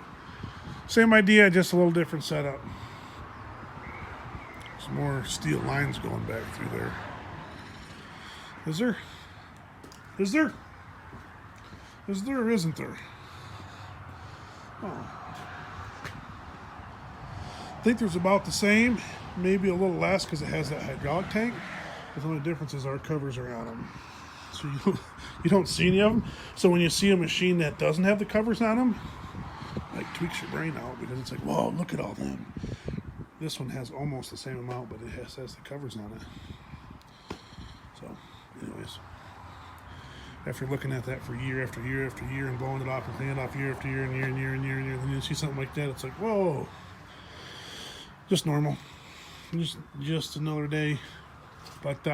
Speaker 7: same idea, just a little different setup. Some more steel lines going back through there. Is there? Is there? Is there or isn't there? Oh. I think there's about the same, maybe a little less because it has that hydraulic tank. But the only difference is our covers are on them. So you don't see any of them. So when you see a machine that doesn't have the covers on them, like tweaks your brain out because it's like, whoa, look at all them. This one has almost the same amount, but it has the covers on it. So, anyways, after looking at that for year after year after year and blowing it off and cleaning it off year after year and year and year and year and year, and then you see something like that, it's like, whoa, just normal, just another day. But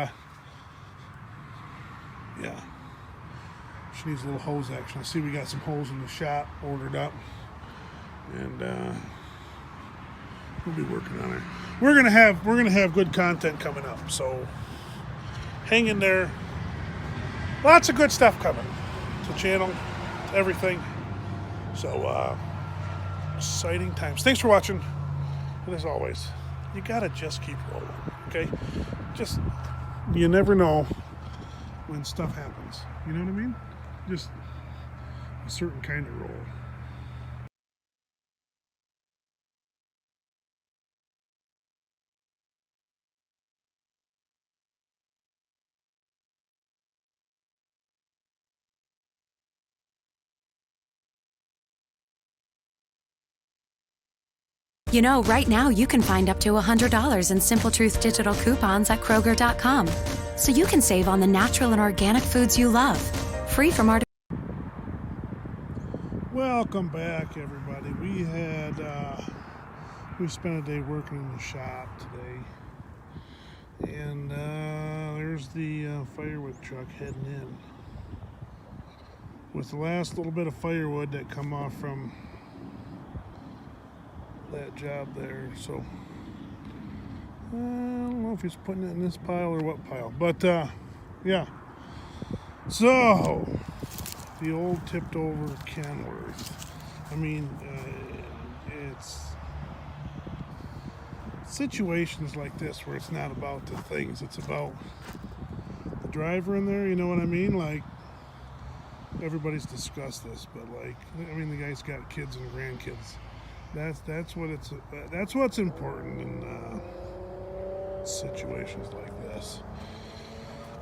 Speaker 7: yeah, she needs a little hose action. I see we got some holes in the shop ordered up, and we'll be working on it. We're gonna have good content coming up, so hang in there. Lots of good stuff coming to the channel, to everything. So exciting times. Thanks for watching. And as always, you gotta just keep rolling, okay? Just, you never know when stuff happens. You know what I mean? Just a certain kind of roll.
Speaker 8: You know, right now you can find up to $100 in Simple Truth digital coupons at Kroger.com. So you can save on the natural and organic foods you love. Free from artificial.
Speaker 7: Welcome back, everybody. We spent a day working in the shop today. And there's the firewood truck heading in. With the last little bit of firewood that come off from that job there. So I don't know if he's putting it in this pile or what pile, but yeah. So the old tipped over Kenworth. I mean, it's situations like this where it's not about the things, it's about the driver in there. You know what I mean? Like, everybody's discussed this, but like, I mean, the guy's got kids and grandkids. That's what's important in situations like this.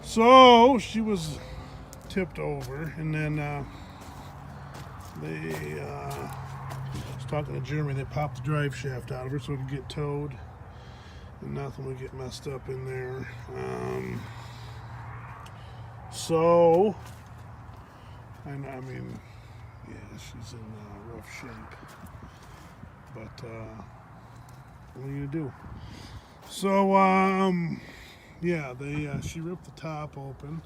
Speaker 7: So she was tipped over, and then they was talking to Jeremy. They popped the drive shaft out of her so it could get towed, and nothing would get messed up in there. So I mean, yeah, she's in rough shape. But what are you gonna do? So yeah, she ripped the top open.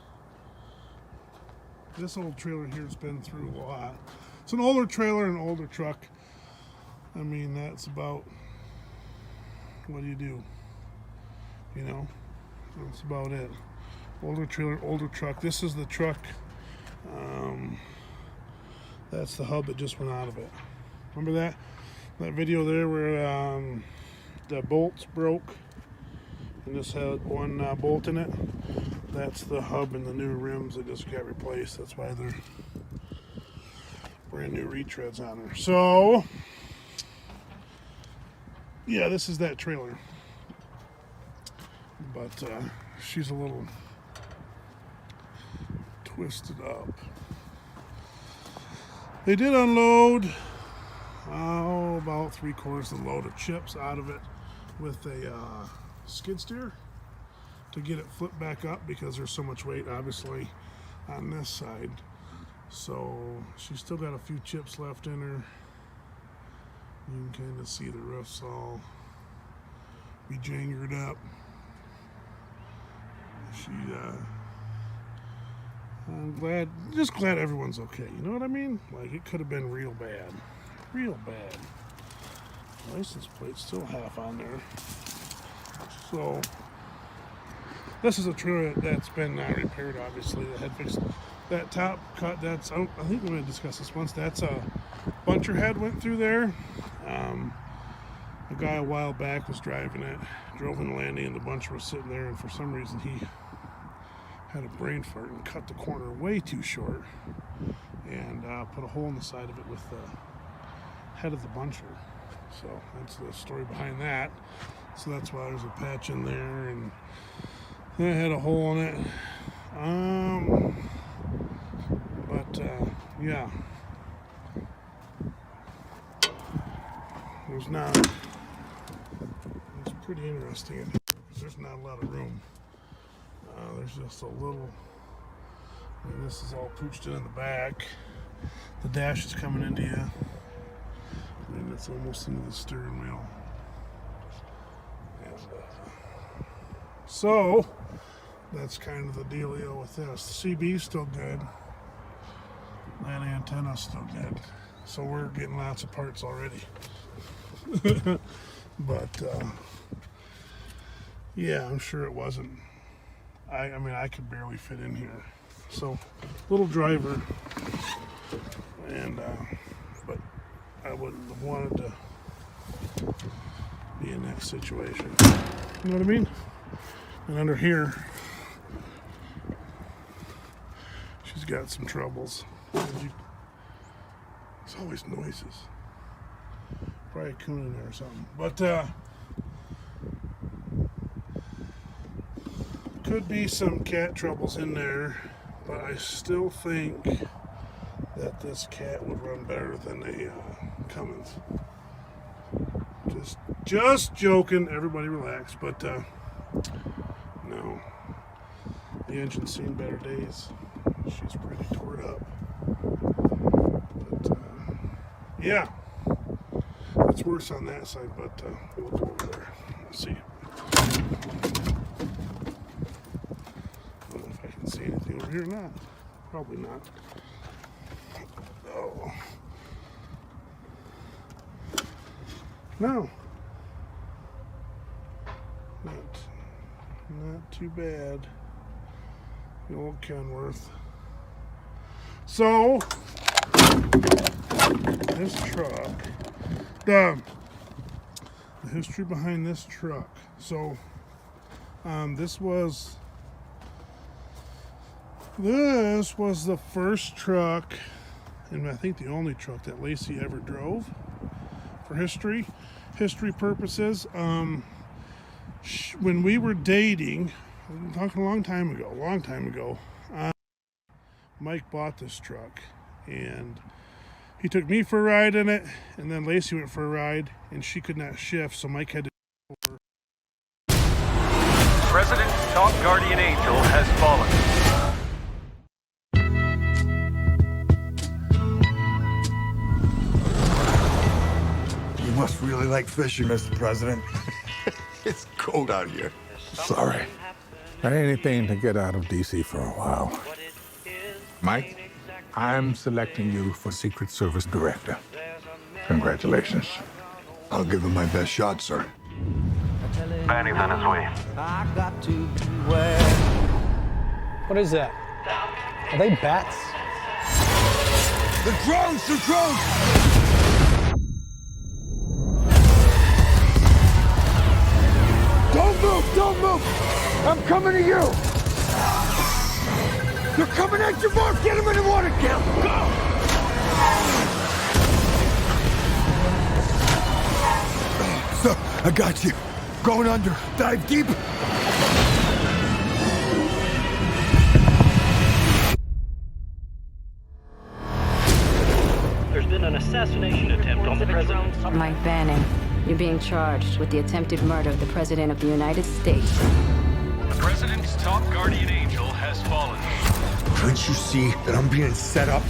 Speaker 7: This old trailer here's been through a lot. It's an older trailer and an older truck. I mean, that's about, what do? You know, that's about it. Older trailer, older truck. This is the truck. That's the hub that just went out of it. Remember that? That video there where the bolts broke and this had one bolt in it? That's the hub and the new rims that just got replaced. That's why they're brand new retreads on her. So yeah, this is that trailer. But she's a little twisted up. They did unload about 3/4 of the load of chips out of it with a skid steer. to get it flipped back up because there's so much weight, obviously, on this side. So she's still got a few chips left in her. You can kind of see the roof's all be jangered up. I'm just glad everyone's okay. You know what I mean? Like, it could have been real bad. Real bad. License plate's still half on there. So, this is a trailer that's been repaired, obviously. That had fixed. That top cut, I think we're going to discuss this once. That's a buncher head went through there. A guy a while back was driving it, drove in the landing, and the buncher was sitting there, and for some reason he had a brain fart and cut the corner way too short and put a hole in the side of it with the head of the buncher. So that's the story behind that. So that's why there's a patch in there, and it had a hole in it. Yeah. It's pretty interesting in here because there's not a lot of room. There's just a little, and this is all pooched in the back. The dash is coming into you, and it's almost into the steering wheel. And so that's kind of the dealio with this. The CB's still good. That antenna's still good. So we're getting lots of parts already. But yeah, I'm sure it wasn't. I mean, I could barely fit in here. So, little driver, and but I wouldn't have wanted to be in that situation. You know what I mean? And under here, she's got some troubles. There's always noises. Probably a coon in there or something. But could be some cat troubles in there, but I still think that this cat would run better than a Cummins. Just joking. Everybody relax. But no, the engine's seen better days. She's pretty tore up. But yeah, it's worse on that side. But we'll go over there. Let's see. See anything over here or not? Probably not. Oh. No. Not too bad. The old Kenworth. So this truck, the history behind this truck. So this was the first truck, and I think the only truck that Lacey ever drove for history purposes. When we were dating, I'm talking a long time ago, Mike bought this truck, and he took me for a ride in it, and then Lacey went for a ride, and she could not shift, so Mike had to over.
Speaker 10: President's top guardian angel has fallen.
Speaker 11: You must really like fishing, Mr. President. It's cold out here.
Speaker 12: Sorry. Anything to get out of D.C. for a while. Mike, I'm selecting you for Secret Service Director. Congratulations.
Speaker 11: I'll give him my best shot, sir.
Speaker 10: Banny's on his way.
Speaker 13: What is that? Are they bats?
Speaker 11: The drones! The drones! Don't move! Don't move! I'm coming to you! They're coming at your mark! Get them in the water! Get them! Go! Sir, I got you. Going under. Dive deep.
Speaker 14: There's been an assassination attempt on the president.
Speaker 15: Mike Banning, you're being charged with the attempted murder of the President of the United States.
Speaker 10: The President's top guardian angel has fallen.
Speaker 11: Couldn't you see that I'm being set up?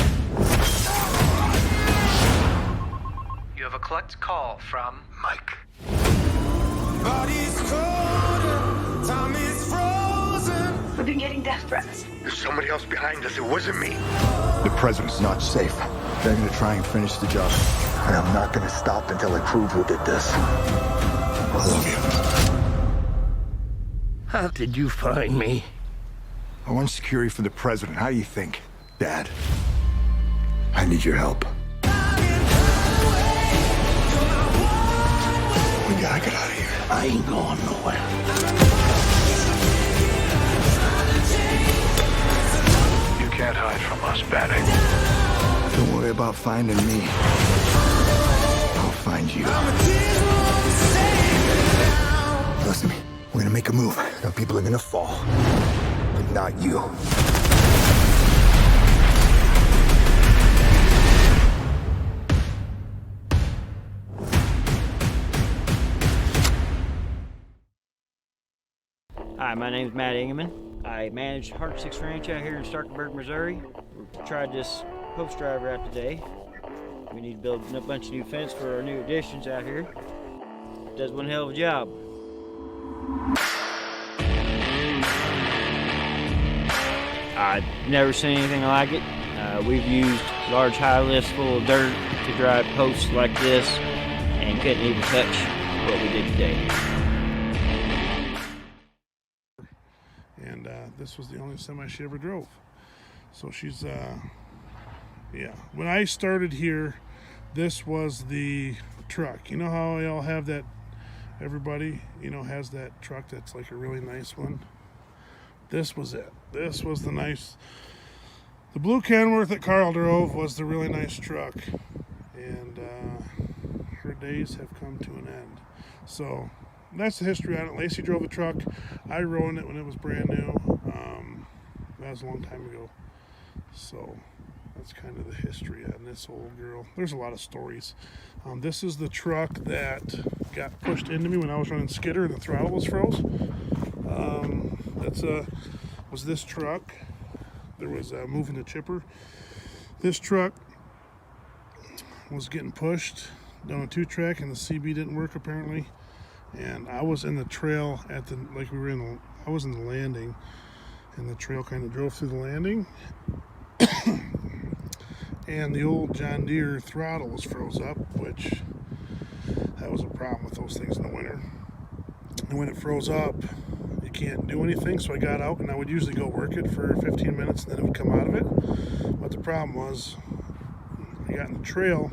Speaker 15: You have a collect call from
Speaker 11: Mike.
Speaker 16: Body's cold, time is frozen.
Speaker 17: We've been getting death threats.
Speaker 11: There's somebody else behind us. It wasn't me. The president's not safe. They're gonna try and finish the job. And I'm not gonna stop until I prove who did this. I love you.
Speaker 15: How did you find me?
Speaker 11: I want security for the president. How do you think, Dad? I need your help. We gotta get out of here.
Speaker 15: I ain't going nowhere.
Speaker 11: You can't hide from us, Bannock. Don't worry about finding me. I'll find you. Trust me, we're gonna make a move. Now people are gonna fall. But not you.
Speaker 18: Hi, my name's Matt Ingeman. I manage Heart 6 Ranch out here in Starkburg, Missouri. We tried this post driver out today. We need to build a bunch of new fence for our new additions out here. Does one hell of a job. I've never seen anything like it. We've used large high lifts full of dirt to drive posts like this and couldn't even touch what we did today.
Speaker 7: And this was the only semi she ever drove. So she's, yeah. When I started here, this was the truck. You know how y'all have that, everybody, you know, has that truck that's like a really nice one? This was it. This was the nice, the blue Kenworth that Carl drove was the really nice truck. And her days have come to an end. So that's the history on it. Lacey drove the truck. I rode it when it was brand new. That was a long time ago. So that's kind of the history on this old girl. There's a lot of stories. This is the truck that got pushed into me when I was running skidder and the throttle was froze. Was this truck. There was moving the chipper. This truck was getting pushed down a 2-track and the CB didn't work apparently. And I was in the trail at the, like we were in the, I was in the landing and the trail kind of drove through the landing. And the old John Deere throttle was froze up, which that was a problem with those things in the winter. And when it froze up, you can't do anything. So I got out and I would usually go work it for 15 minutes and then it would come out of it. But the problem was, I got in the trail,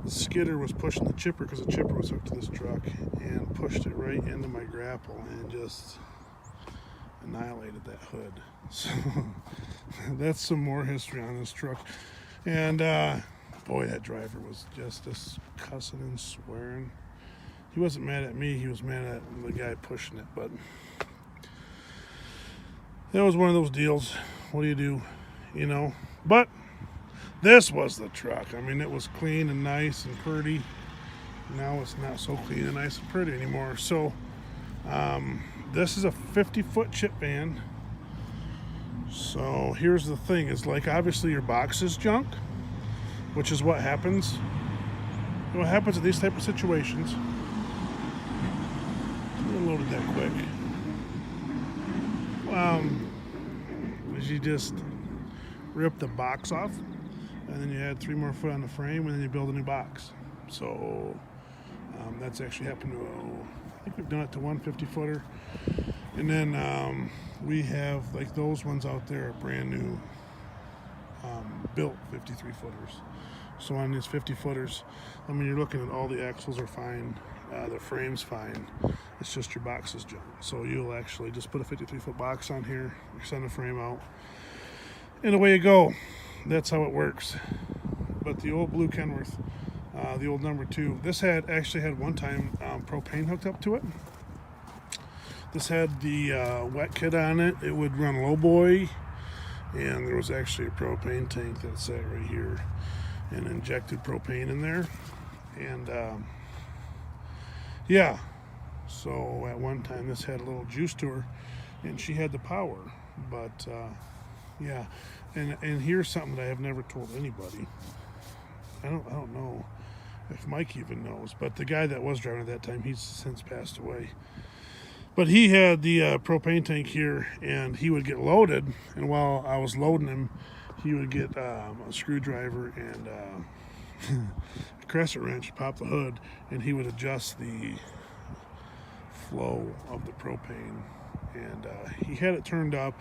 Speaker 7: the skidder was pushing the chipper because the chipper was hooked to this truck and pushed it right into my grapple and just annihilated that hood. So that's some more history on this truck. And boy, that driver was just cussing and swearing. He wasn't mad at me, he was mad at the guy pushing it, but that was one of those deals. What do? You know? But this was the truck. I mean, it was clean and nice and pretty. Now it's not so clean and nice and pretty anymore. So this is a 50-foot chip van. So here's the thing, is like obviously your box is junk, which is what happens. What happens in these type of situations. I loaded that quick. Is you just rip the box off and then you add 3 more foot on the frame and then you build a new box. So that's actually happened to, I think we've done it to 150-footer. And then we have, like those ones out there are brand new built 53-footers. So on these 50-footers, I mean, you're looking at all the axles are fine, the frame's fine. It's just your box is junk. So you'll actually just put a 53-foot box on here, you send the frame out, and away you go. That's how it works. But the old blue Kenworth, the old number 2, this actually had one time propane hooked up to it. This had the wet kit on it. It would run low boy, and there was actually a propane tank that sat right here and injected propane in there. And yeah, so at one time this had a little juice to her, and she had the power. But yeah, and here's something that I have never told anybody. I don't know if Mike even knows, but the guy that was driving at that time, he's since passed away. But he had the propane tank here, and he would get loaded, and while I was loading him, he would get a screwdriver and a crescent wrench, pop the hood, and he would adjust the flow of the propane. And he had it turned up,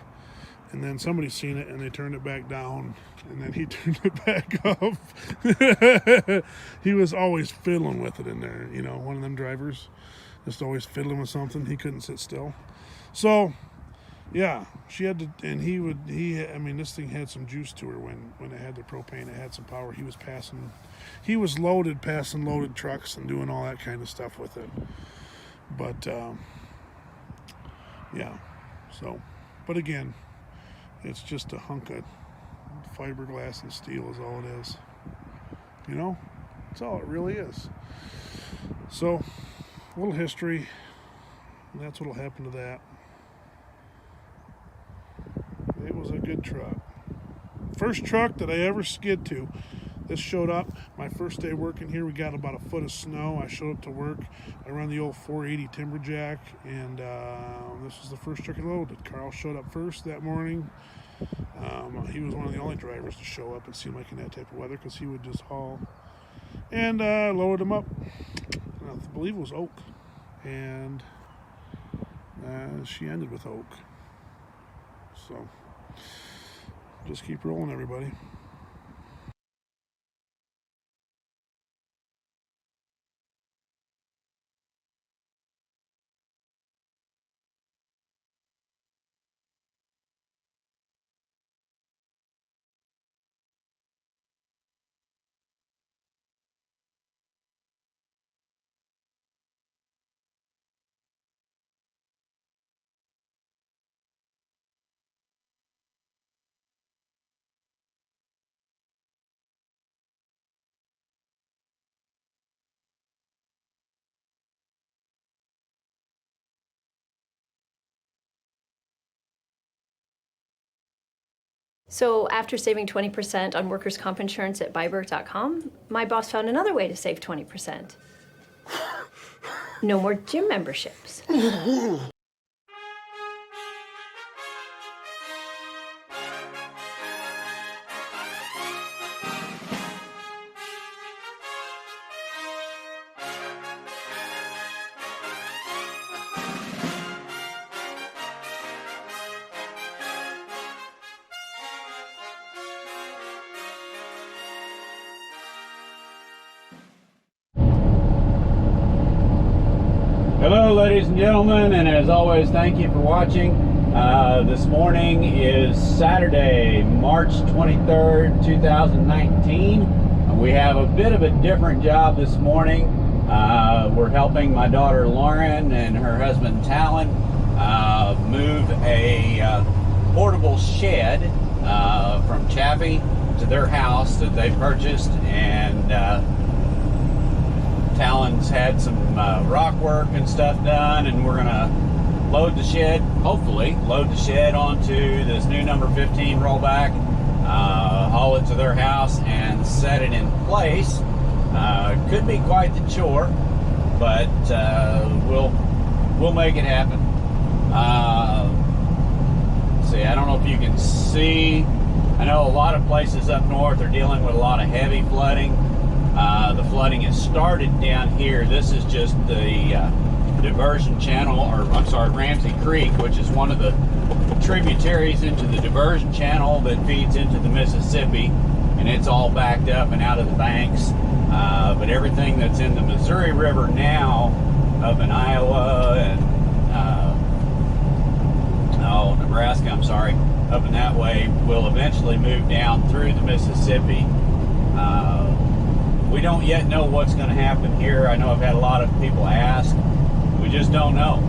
Speaker 7: and then somebody seen it, and they turned it back down, and then he turned it back up. He was always fiddling with it in there, you know, one of them drivers, just always fiddling with something. He couldn't sit still. So, yeah, she had to, and I mean, this thing had some juice to her when it had the propane. It had some power. He was loaded, passing loaded trucks and doing all that kind of stuff with it. But, yeah, so, but again, it's just a hunk of fiberglass and steel is all it is. You know, that's all it really is. So, a little history, and that's what'll happen to that. It was a good truck. First truck that I ever skid to. This showed up my first day working here. We got about a foot of snow. I showed up to work. I ran the old 480 Timberjack, and this was the first truck I loaded. Carl showed up first that morning. He was one of the only drivers to show up, it seemed like, in that type of weather, because he would just haul. And lowered him up. I believe it was oak. And she ended with oak. So, just keep rolling, everybody.
Speaker 19: So after saving 20% on workers' comp insurance at Byberg.com, my boss found another way to save 20%. No more gym memberships.
Speaker 20: Hello ladies and gentlemen, and as always, thank you for watching. This morning is Saturday, March 23rd, 2019. We have a bit of a different job this morning. We're helping my daughter Lauren and her husband Talon move a portable shed from Chaffee to their house that they purchased, and Talon's had some rock work and stuff done, and we're gonna load the shed, hopefully load the shed onto this new number 15 rollback, haul it to their house and set it in place. Could be quite the chore, but we'll make it happen. See, I don't know if you can see, I know a lot of places up north are dealing with a lot of heavy flooding. The flooding has started down here. This is just the diversion channel, or I'm sorry, Ramsey Creek, which is one of the tributaries into the diversion channel that feeds into the Mississippi, and it's all backed up and out of the banks. But everything that's in the Missouri River now, up in Iowa and Nebraska, I'm sorry, up in that way, will eventually move down through the Mississippi. We don't yet know what's going to happen here. I know I've had a lot of people ask. We just don't know.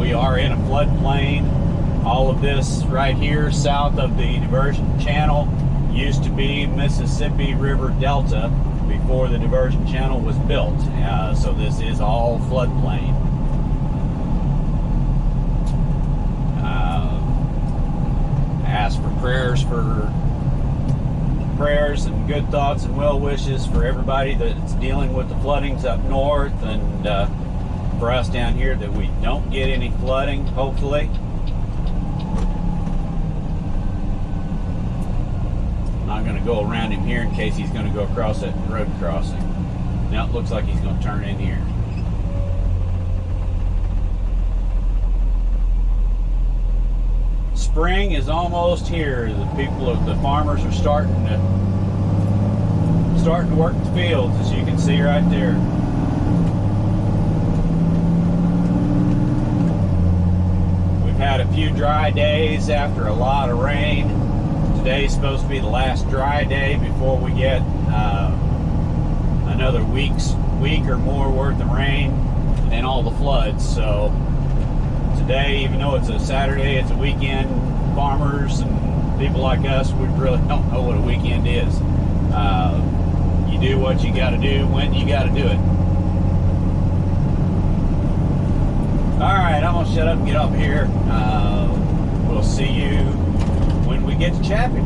Speaker 20: We are in a floodplain. All of this right here south of the diversion channel used to be Mississippi River Delta before the diversion channel was built. So this is all floodplain. ask for prayers and good thoughts and well wishes for everybody that's dealing with the floodings up north, and for us down here that we don't get any flooding, hopefully. I'm not going to go around him here in case he's going to go across that road crossing. Now it looks like he's going to turn in here. Spring is almost here. The farmers are starting to work the fields, as you can see right there. We've had a few dry days after a lot of rain. Today's supposed to be the last dry day before we get another week or more worth of rain and all the floods. So today, even though it's a Saturday, it's a weekend, farmers and people like us, we really don't know what a weekend is. You do what you got to do when you got to do it. All right, I'm going to shut up and get up here. We'll see you when we get to Chappie.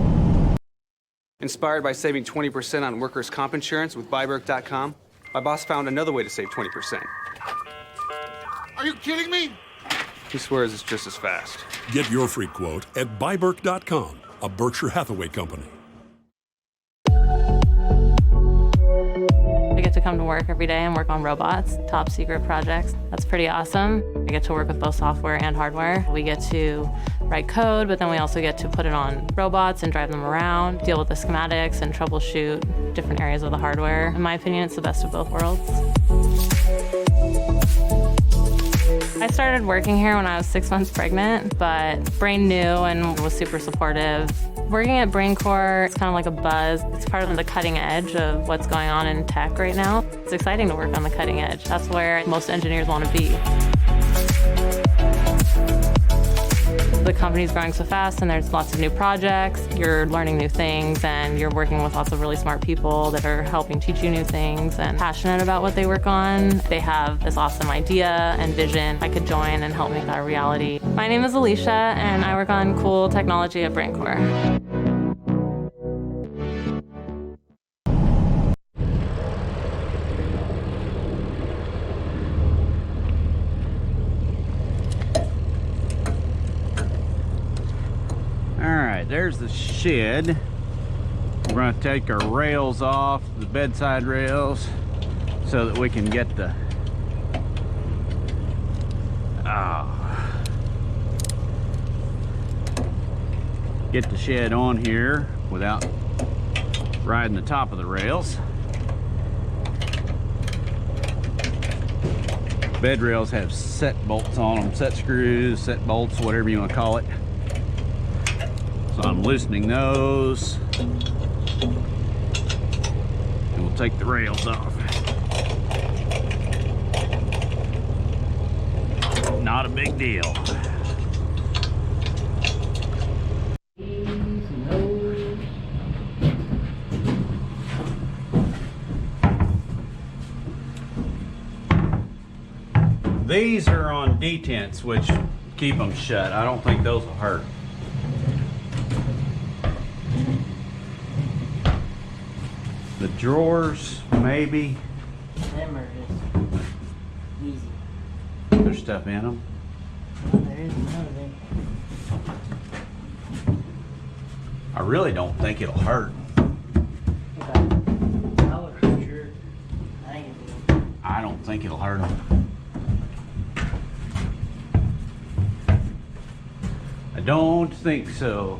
Speaker 21: Inspired by saving 20% on workers' comp insurance with Byberg.com, my boss found another way to save 20%.
Speaker 22: Are you kidding me?
Speaker 21: He swears it's just as fast.
Speaker 23: Get your free quote at Byberg.com, a Berkshire Hathaway company.
Speaker 9: I get to come to work every day and work on robots, top secret projects. That's pretty awesome. I get to work with both software and hardware. We get to write code, but then we also get to put it on robots and drive them around, deal with the schematics and troubleshoot different areas of the hardware. In my opinion, it's the best of both worlds. I started working here when I was 6 months pregnant, but Brain knew and was super supportive. Working at BrainCore, it's kind of like a buzz. It's part of the cutting edge of what's going on in tech right now. It's exciting to work on the cutting edge. That's where most engineers want to be. The company's growing so fast and there's lots of new projects. You're learning new things and you're working with lots of really smart people that are helping teach you new things and passionate about what they work on. They have this awesome idea and vision. I could join and help make that a reality. My name is Alicia and I work on cool technology at BrainCore.
Speaker 20: There's the shed. We're going to take our rails off, the bedside rails, so that we can get the shed on here without riding the top of the rails. Bed rails have set bolts on them, set screws, set bolts, whatever you want to call it. So I'm loosening those, and we'll take the rails off. Not a big deal. These are on detents, which keep them shut. I don't think those will hurt. The drawers, maybe.
Speaker 24: Them are just easy.
Speaker 20: There's stuff in them.
Speaker 24: Well, there is another thing.
Speaker 20: I really don't think it'll hurt. I don't think it'll hurt them. I don't think so.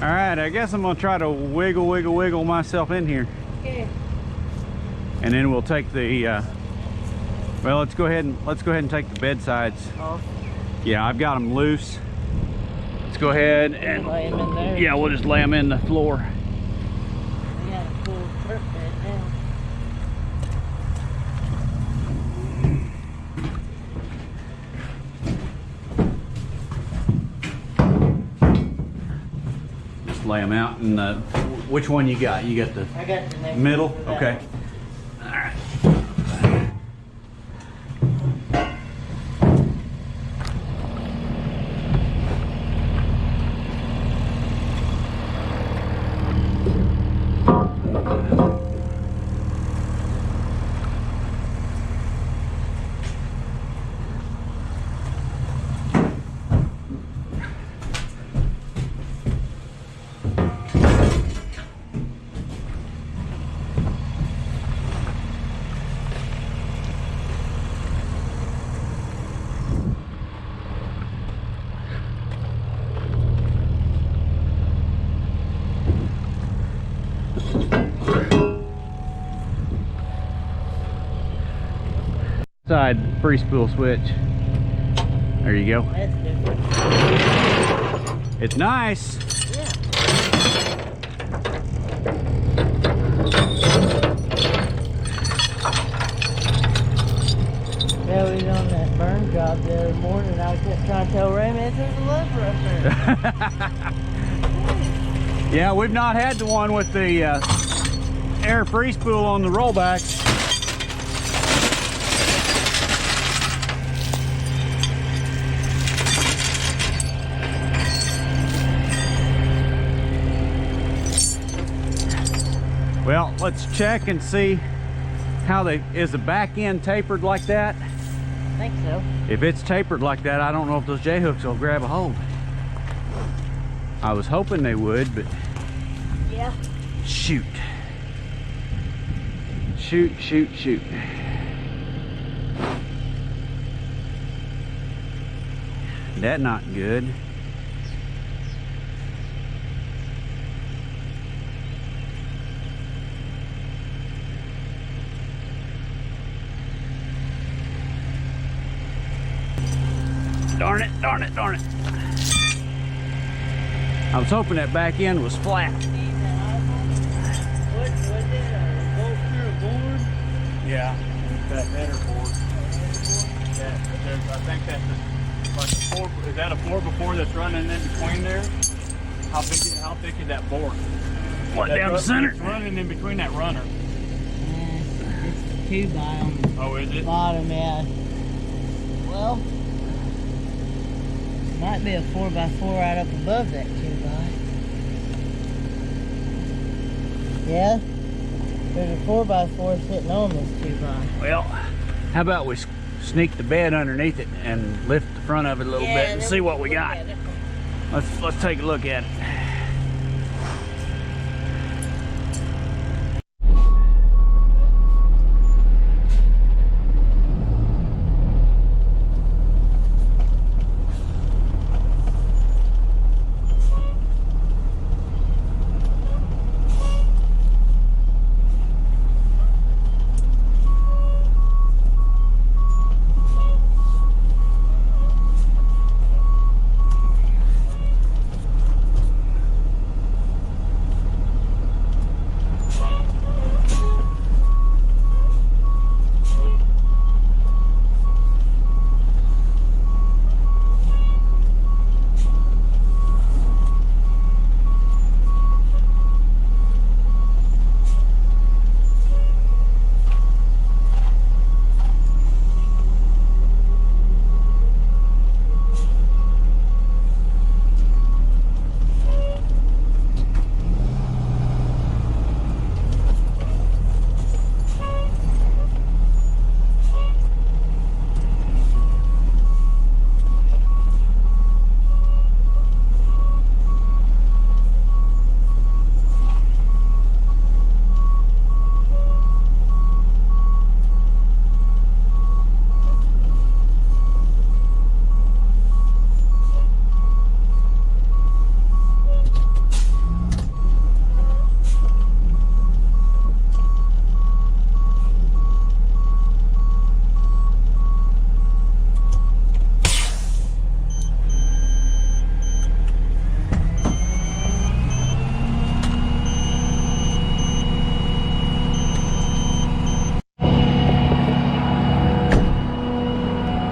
Speaker 20: All right, I guess I'm gonna try to wiggle myself in here.
Speaker 24: Okay.
Speaker 20: And then we'll take the, well, let's go ahead and take the bed sides
Speaker 24: off.
Speaker 20: Yeah, I've got them loose. Let's go ahead and
Speaker 24: lay them in there.
Speaker 20: Yeah, we'll just lay them in the floor.
Speaker 24: We got a full turf bed now.
Speaker 20: Lay them out. And which one you got? You got the
Speaker 24: I got the next
Speaker 20: middle?
Speaker 24: one.
Speaker 20: Okay. All right. Side free spool switch. There you go.
Speaker 24: That's different.
Speaker 20: It's nice.
Speaker 24: Yeah. Yeah, we was on that burn job the other morning. I kept trying to tell Ray, man, there's a lever up there.
Speaker 20: Yeah, we've not had the one with the air free spool on the rollback. Well, let's check and see how is the back end tapered like that?
Speaker 24: I think so.
Speaker 20: If it's tapered like that, I don't know if those J-hooks will grab a hold. I was hoping they would, but
Speaker 24: yeah.
Speaker 20: Shoot. Shoot, shoot, shoot. That not good. Darn it, darn it, darn it. I was hoping that back end was flat.
Speaker 24: What was it? A bolster board?
Speaker 20: Yeah, that header board. I think that's like a 4. Is that a 4x4 that's running in between there? How thick is that board? What, down the center? It's running in between that runner.
Speaker 24: It's 2 by on the bottom, yeah. Well, might be a 4x4 right up above that 2x. Yeah, there's a 4x4 sitting on this 2x.
Speaker 20: Well, how about we sneak the bed underneath it and lift the front of it a little bit and see what we got. Let's take a look at it.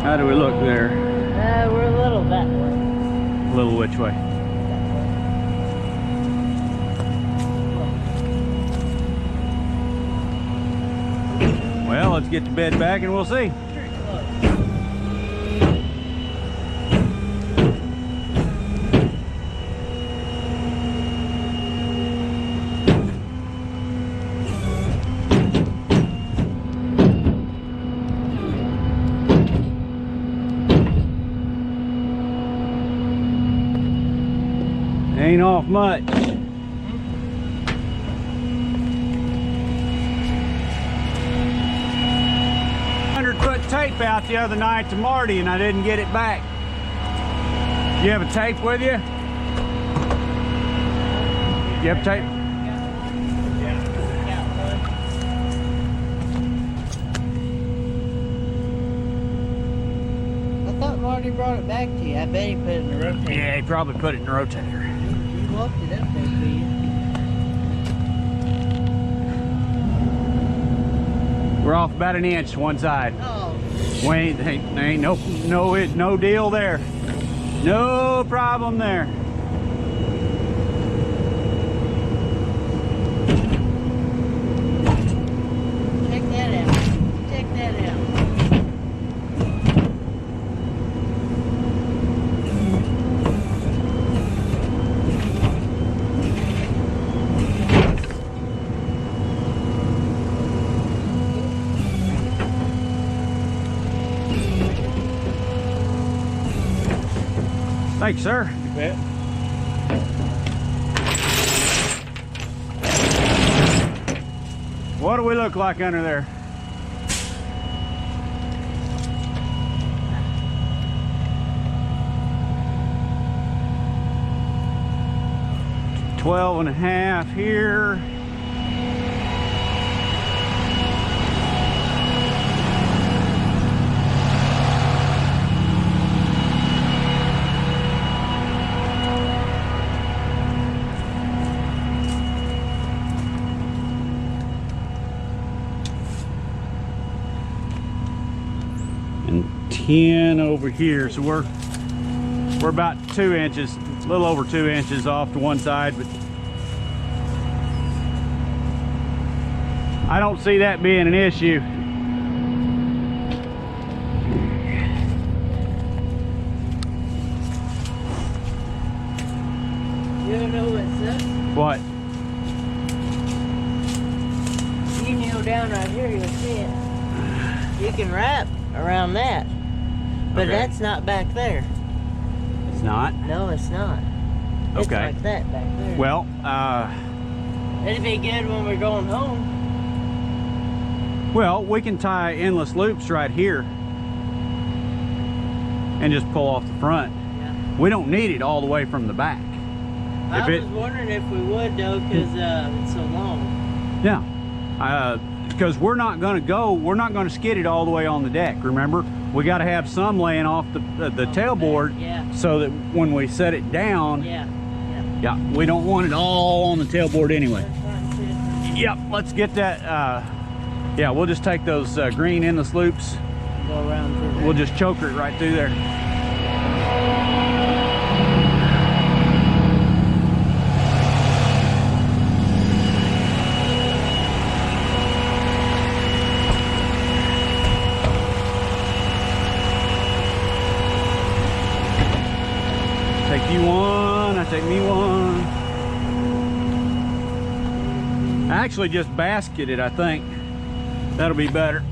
Speaker 20: How do we look there?
Speaker 24: We're a little that way.
Speaker 20: A little which way? Well, let's get the bed back and we'll see. Ain't off much. 100-foot tape out the other night to Marty and I didn't get it back. You have a tape with you? You have tape?
Speaker 24: already brought it back to you. I bet he put it in the rotator.
Speaker 20: Yeah, he probably put it in the rotator.
Speaker 24: He walked it up there to you.
Speaker 20: We're off about an inch to one side.
Speaker 24: Oh.
Speaker 20: Wait, ain't no deal there. No problem there.
Speaker 24: Check that out. Check that out.
Speaker 20: Thanks, sir.
Speaker 24: You bet.
Speaker 20: What do we look like under there? $12.5 here. And 10 over here, so we're about 2 inches, a little over 2 inches off to one side, but I don't see that being an issue.
Speaker 24: You know what's up?
Speaker 20: What?
Speaker 24: You kneel down right here, you'll see it. You can wrap around that, but
Speaker 20: Okay.
Speaker 24: that's not back there.
Speaker 20: It's not?
Speaker 24: No, it's not. It's
Speaker 20: Okay.
Speaker 24: like that back there.
Speaker 20: Well,
Speaker 24: it'd be good when we're going home.
Speaker 20: well, we can tie endless loops right here and just pull off the front.
Speaker 24: Yeah.
Speaker 20: We don't need it all the way from the back.
Speaker 24: I was wondering if we would though, because it's so long.
Speaker 20: Yeah, because we're not going to skid it all the way on the deck. Remember, we got to have some laying off the tailboard,
Speaker 24: yeah.
Speaker 20: so that when we set it down,
Speaker 24: Yeah.
Speaker 20: yeah, we don't want it all on the tailboard anyway. Yep, let's get that. Yeah, we'll just take those green endless loops.
Speaker 24: Go around through there.
Speaker 20: We'll just choker it right through there. Take you one, I take me one. I actually just basketed, I think. That'll be better.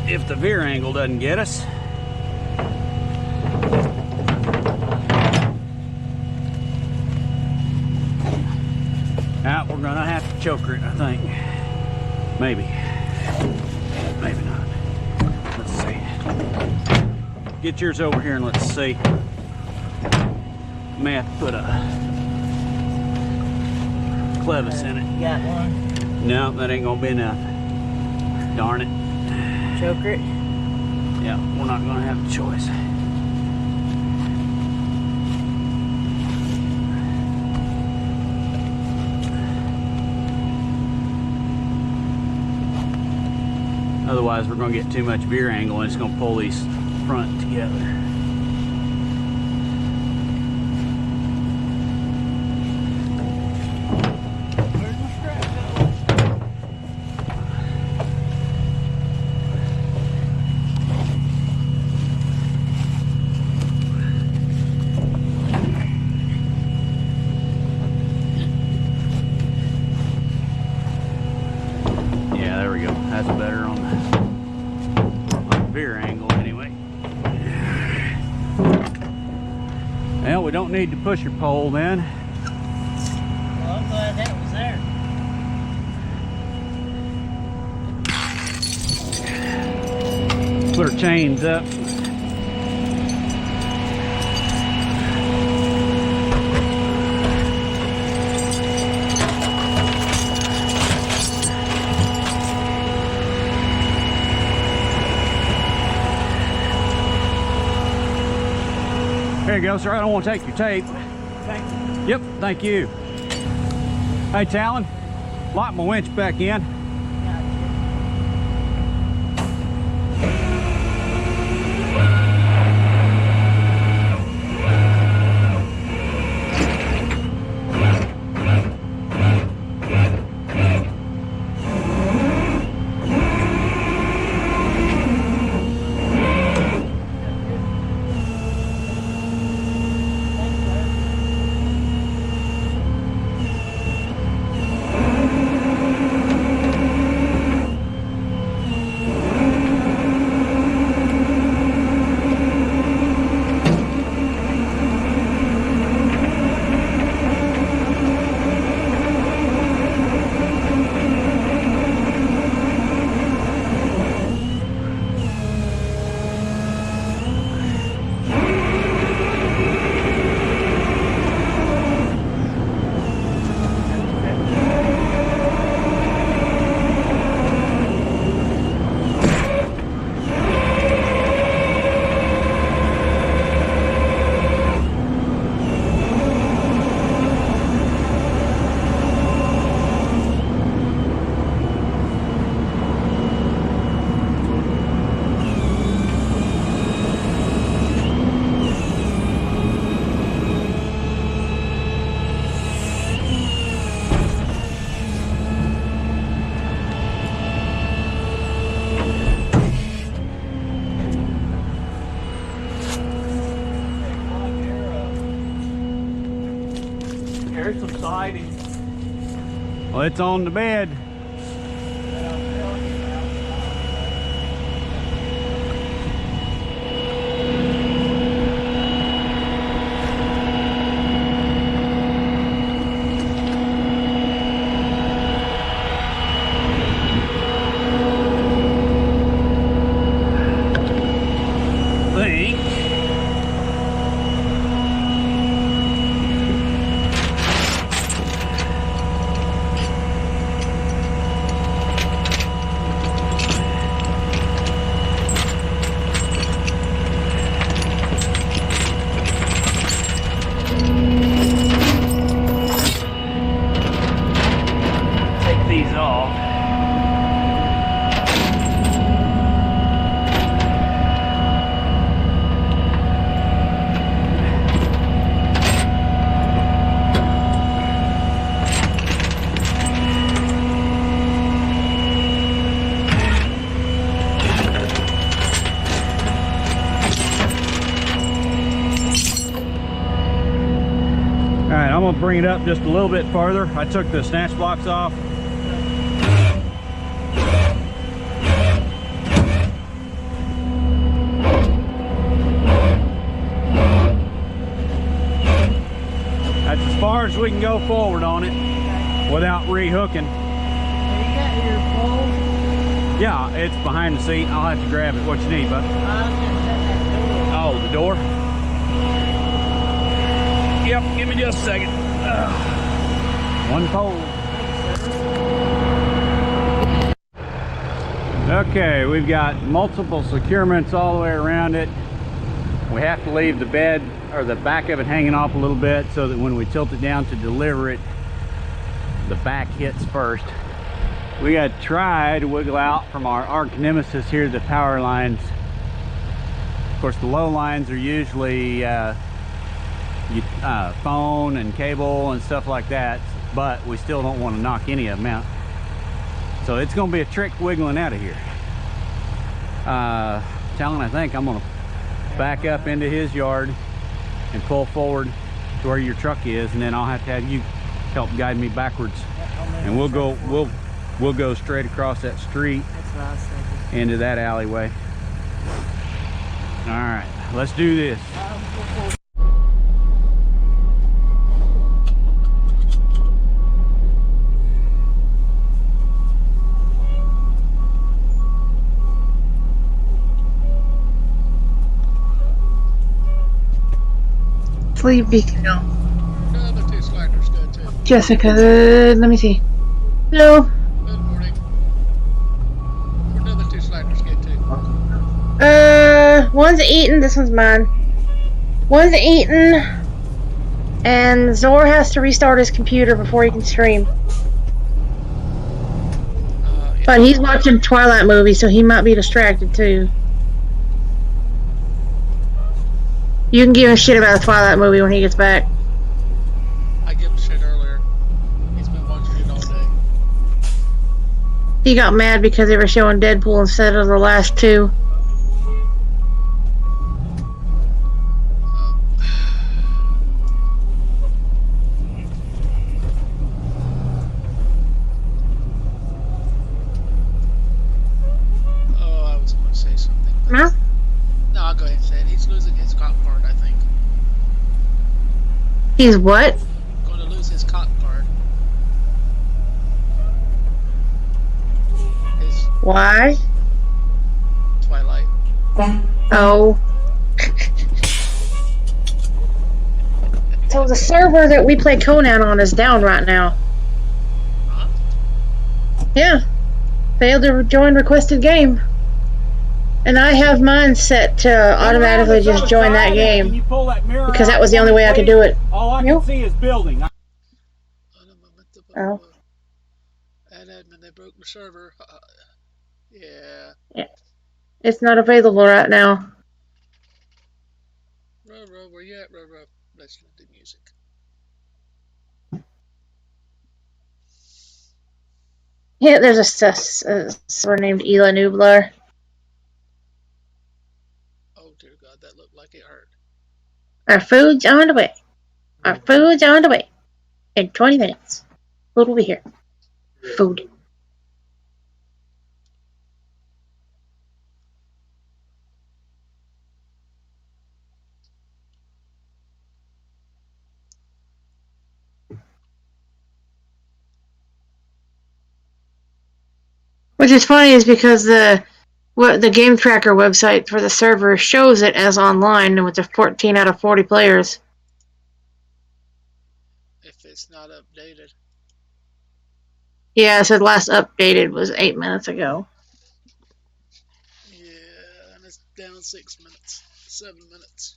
Speaker 20: If the veer angle doesn't get us. We're gonna have to choker it, I think. Maybe. Maybe not. Let's see. Get yours over here and let's see. May have to put a clevis in it.
Speaker 24: Got one?
Speaker 20: No, that ain't gonna be enough. Darn it.
Speaker 24: Choker it?
Speaker 20: Yeah, we're not gonna have a choice. Otherwise, we're going to get too much veer angle and it's going to pull these front together. Yeah, there we go. That's better on the veer angle anyway. Well, we don't need the pusher pole then.
Speaker 24: Well, I'm glad that was there.
Speaker 20: Put our chains up. There you go, sir. I don't want to take your tape.
Speaker 18: Thank you.
Speaker 20: Yep, thank you. Hey, Talon, lock my winch back in.
Speaker 18: There's some siding.
Speaker 20: Well, it's on the bed. I'm gonna bring it up just a little bit farther. I took the snatch blocks off. That's as far as we can go forward on it without rehooking.
Speaker 24: You got your pole?
Speaker 20: Yeah, it's behind the seat. I'll have to grab it. What you need, bud? Oh, the door? Yep, give me just a second. One pole. Okay, we've got multiple securements all the way around it. We have to leave the bed or the back of it hanging off a little bit so that when we tilt it down to deliver it, the back hits first. We got to try to wiggle out from our arch nemesis here, the power lines. Of course, the low lines are usually phone and cable and stuff like that, but we still don't want to knock any of them out. So it's going to be a trick wiggling out of here. Talon, I think I'm going to back up into his yard and pull forward to where your truck is, and then I'll have to have you help guide me backwards, and we'll go straight across that street into that alleyway. All right, let's do this.
Speaker 1: Sleepy. No.
Speaker 22: The other two sliders go too.
Speaker 1: Jessica, let me see. No.
Speaker 22: Good morning. Where the other two sliders go too?
Speaker 1: One's eating, this one's mine. One's eaten, and Zor has to restart his computer before he can stream. But he's watching Twilight movie, so he might be distracted too. You can give him shit about the Twilight movie when he gets back.
Speaker 22: I gave him shit earlier. He's been watching it all day.
Speaker 1: He got mad because they were showing Deadpool instead of the last two.
Speaker 22: Oh, I was going to say something.
Speaker 1: No?
Speaker 22: No, I'll go ahead and say it. He's losing his cop card, I think.
Speaker 1: He's what?
Speaker 22: Going to lose his cop card.
Speaker 1: Why?
Speaker 22: Twilight.
Speaker 1: Oh. So the server that we play Conan on is down right now.
Speaker 22: Huh?
Speaker 1: Yeah. Failed to join requested game. And I have mine set to automatically just join that game. Because that was the only way I could do it.
Speaker 20: All I can see is building.
Speaker 1: Oh.
Speaker 22: And admin, they broke the server. Yeah.
Speaker 1: It's not available right now.
Speaker 22: Roro, where you at, Roro? Listening to music.
Speaker 1: Yeah, there's a server named Ela Nublar.
Speaker 22: Oh dear God, that looked like it hurt.
Speaker 1: Our food's on the way. Our food's on the way. In 20 minutes. Food will be here. Food. Which is funny is because the game tracker website for the server shows it as online and with the 14 out of 40 players.
Speaker 22: If it's not updated.
Speaker 1: Yeah, it said last updated was 8 minutes ago.
Speaker 22: Yeah, and it's down 6 minutes. 7 minutes.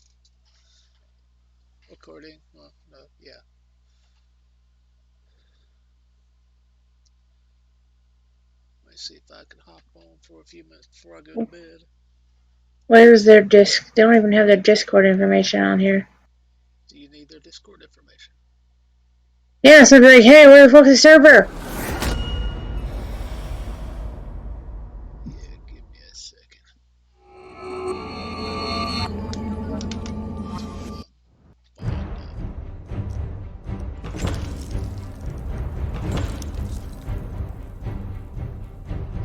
Speaker 22: According, well, no, yeah. Let me see if I can hop on for a few minutes before I go to bed.
Speaker 1: Where's their disc? They don't even have their Discord information on here.
Speaker 22: Do you need their Discord information?
Speaker 1: Yeah, so I'd be like, hey, where the fuck is the server?
Speaker 22: Yeah, give me a second.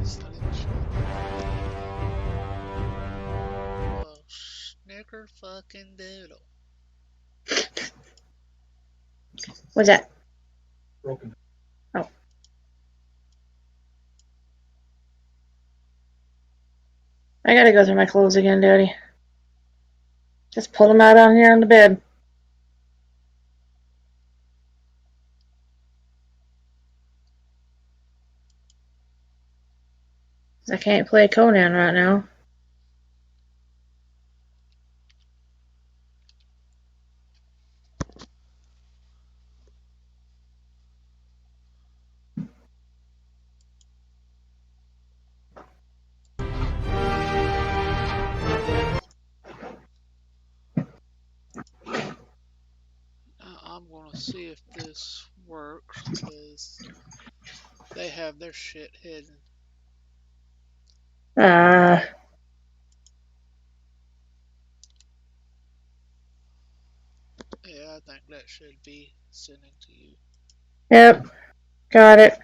Speaker 22: It's not even showing. Well, snicker fucking doodle.
Speaker 1: What's that?
Speaker 22: Broken.
Speaker 1: Oh. I gotta go through my clothes again, Daddy. Just pull them out on here on the bed. I can't play Conan right now.
Speaker 22: I'm gonna see if this works because they have their shit hidden. Yeah, I think that should be sending to you.
Speaker 1: Yep. Got it.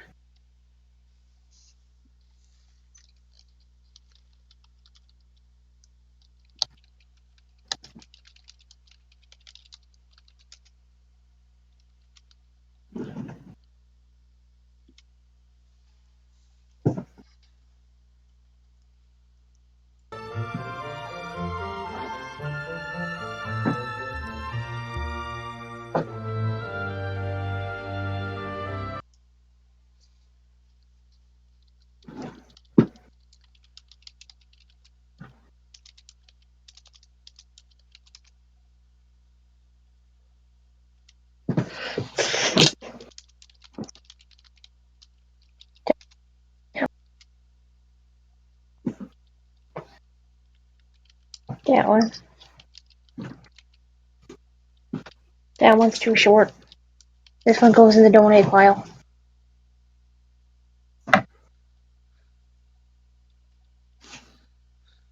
Speaker 1: That one. That one's too short. This one goes in the donate pile.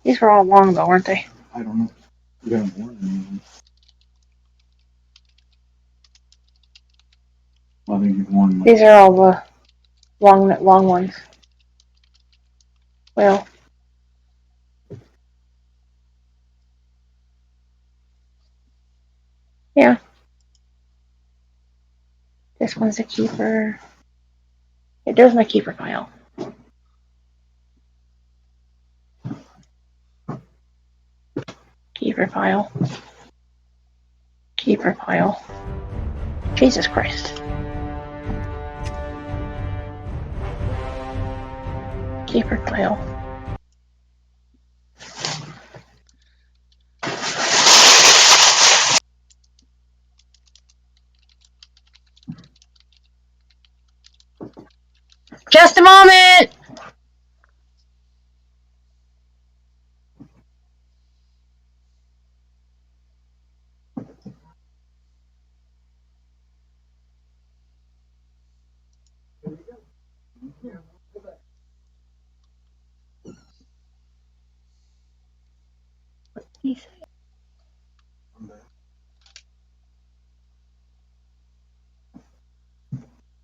Speaker 1: These were all long though, weren't they?
Speaker 2: I don't know. You got more than me. Well, I think you've worn.
Speaker 1: These are all the long ones. Well. Yeah. This one's a keeper. It does my keeper pile. Keeper pile. Keeper pile. Jesus Christ. Keeper pile. Just a moment!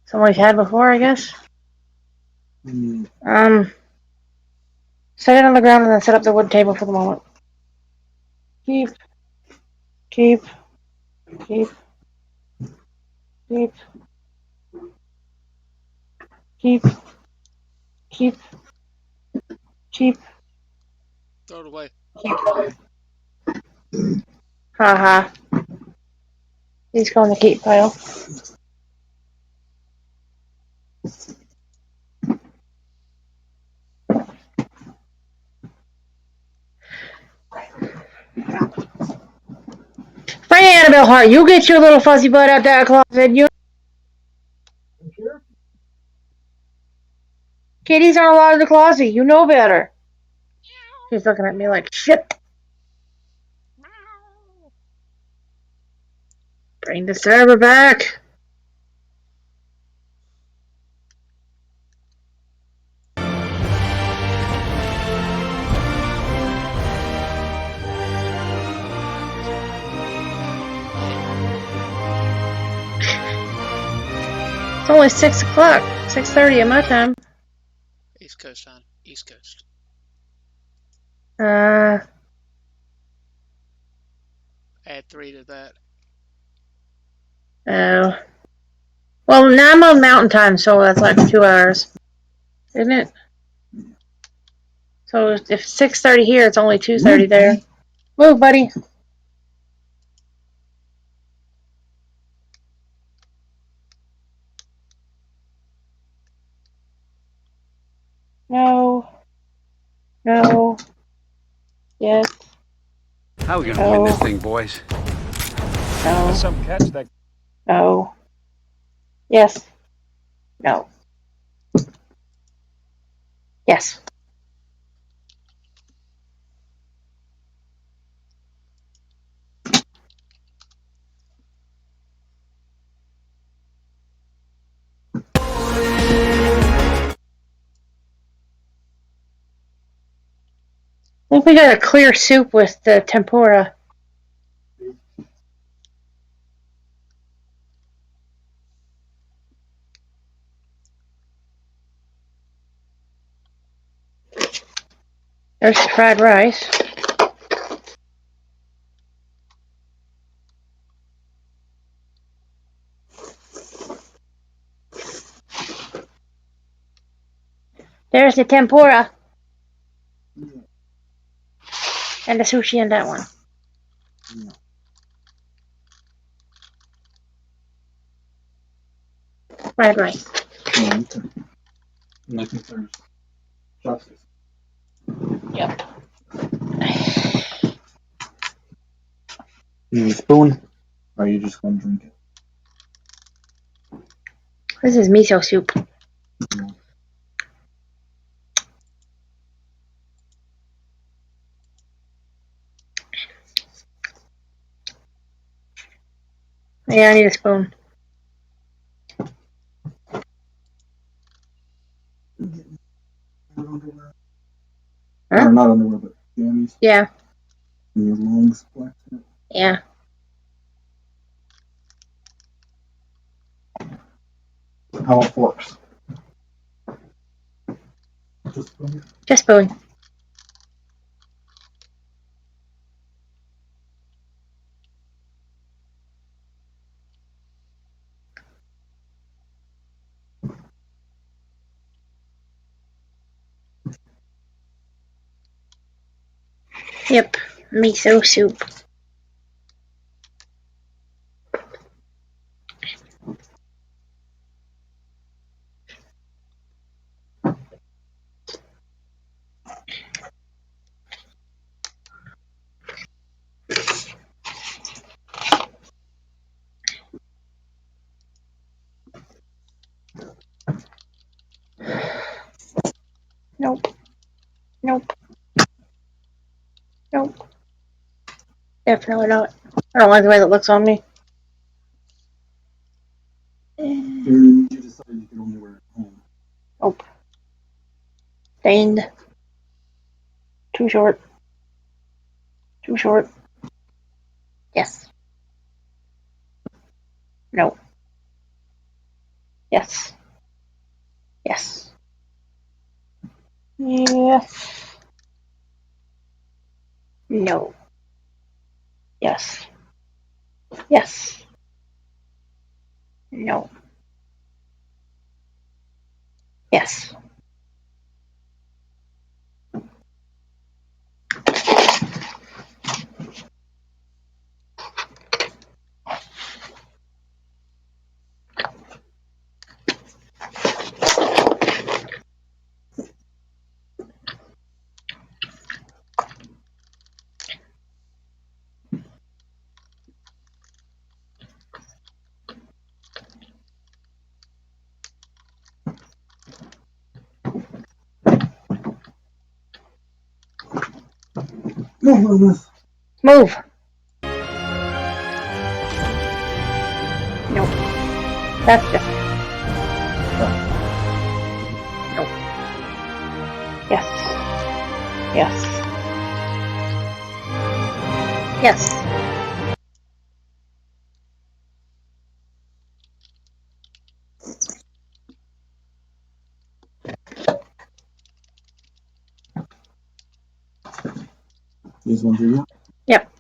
Speaker 1: Someone we've had before, I guess. Set it on the ground and then set up the wood table for the moment. Keep. Keep. Keep. Keep. Keep. Keep. Keep.
Speaker 22: Throw it away.
Speaker 1: Keep. Haha. These go in the keep pile. Franny Annabelle Hart, you get your little fuzzy butt out that closet. You. Kitties aren't allowed in the closet. You know better. She's looking at me like shit. Bring the server back. It's only 6 o'clock. 6:30 at my time.
Speaker 22: East Coast time. East Coast.
Speaker 1: Add
Speaker 22: 3 to that.
Speaker 1: Oh. Well, now I'm on Mountain Time, so that's like 2 hours. Isn't it? So if it's 6:30 here, it's only 2:30 there. Move, buddy. No. No. Yes.
Speaker 3: How are we gonna win this thing, boys?
Speaker 1: No.
Speaker 3: Some catch that.
Speaker 1: No. Yes. No. Yes. I think we got a clear soup with the tempura. There's the fried rice. There's the tempura. And the sushi in that one. Fried rice.
Speaker 2: I think there's chopsticks.
Speaker 1: Yep.
Speaker 2: You need a spoon? Or are you just going to drink it?
Speaker 1: This is miso soup. Yeah, I need a spoon.
Speaker 2: Or not underwear, but jammies.
Speaker 1: Yeah.
Speaker 2: And your long splats in it.
Speaker 1: Yeah.
Speaker 2: How about forks?
Speaker 1: Just spoon. Yep. Miso soup. Nope. Nope. Nope. Definitely not. I don't like the way that looks on me.
Speaker 2: You decided you could only wear it at home.
Speaker 1: Nope. Stained. Too short. Too short. Yes. No. Yes. Yes. Yes. No. Yes. Yes. No. Yes.
Speaker 2: Move, Loomis.
Speaker 1: Move. Nope. That's just. Nope. Yes. Yes. Yes.
Speaker 2: These ones are you?
Speaker 1: Yep.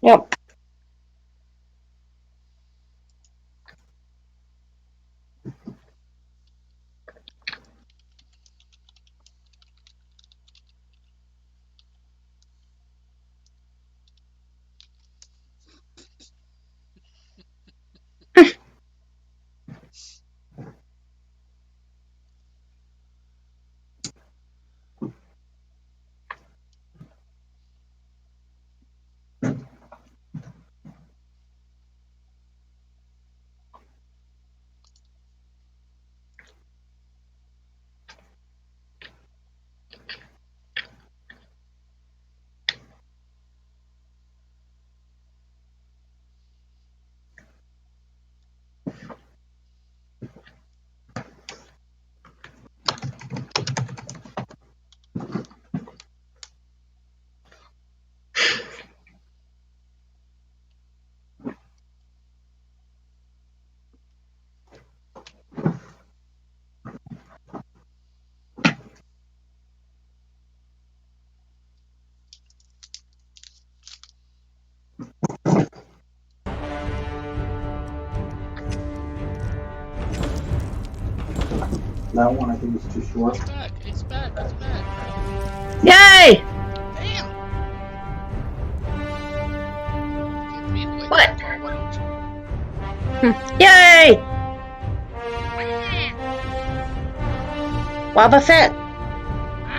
Speaker 1: Yep.
Speaker 2: That one I think is too short.
Speaker 22: It's back. It's back. It's back.
Speaker 1: Yay!
Speaker 22: Damn. Give me the way
Speaker 1: What?
Speaker 22: to talk, why don't you?
Speaker 1: Yay! Wobba Fett.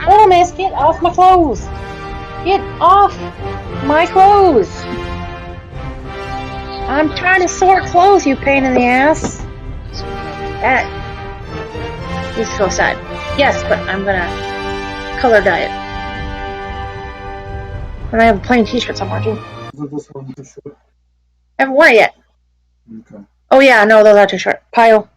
Speaker 1: Oh, miss, get off my clothes. Get off my clothes. I'm trying to sort clothes, you pain in the ass. That needs to go aside. Yes, but I'm gonna color diet. And I have a plain t-shirt somewhere too.
Speaker 2: Is this one too short?
Speaker 1: I haven't worn it yet.
Speaker 2: Okay.
Speaker 1: Oh yeah, no, those are too short. Pile.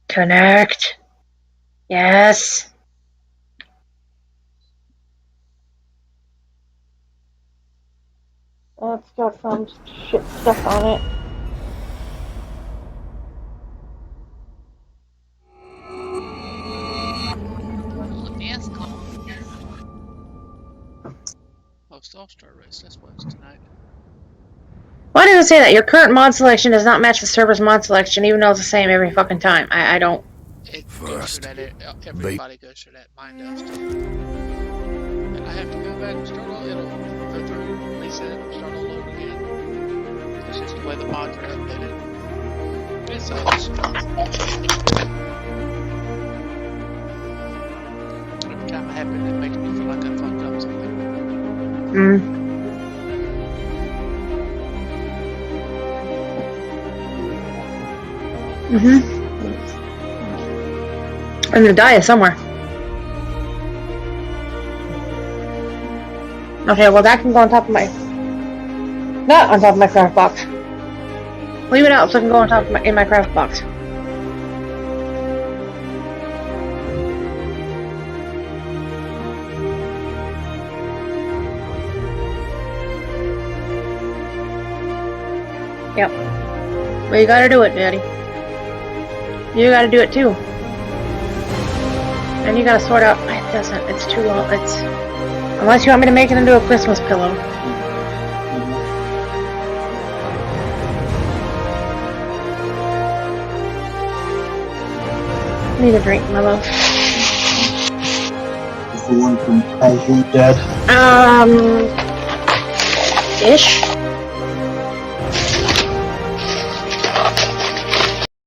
Speaker 1: Connect. Yes. It's got some shit stuff on it.
Speaker 22: Oh, Star Race. That's what's tonight.
Speaker 1: Why does it say that? Your current mod selection does not match the server's mod selection, even though it's the same every fucking time. I don't.
Speaker 22: It goes through that. Everybody goes through that. Mine does too. And I have to go back and start all. It'll go through, reset, start all over again. It's just the way the mods are updated. It sucks. Every time it happens, it makes me feel like I fucked up something.
Speaker 1: I'm gonna die somewhere. Okay, well that can go on top of my... Not on top of my craft box. Leave it out so it can go on top of my craft box. Yep. Well, you gotta do it, Daddy. You gotta do it too. And you gotta sort out. It doesn't. It's too long. It's. Unless you want me to make it into a Christmas pillow. I need a drink, my love.
Speaker 2: Is the one from As You Dead?
Speaker 1: Ish.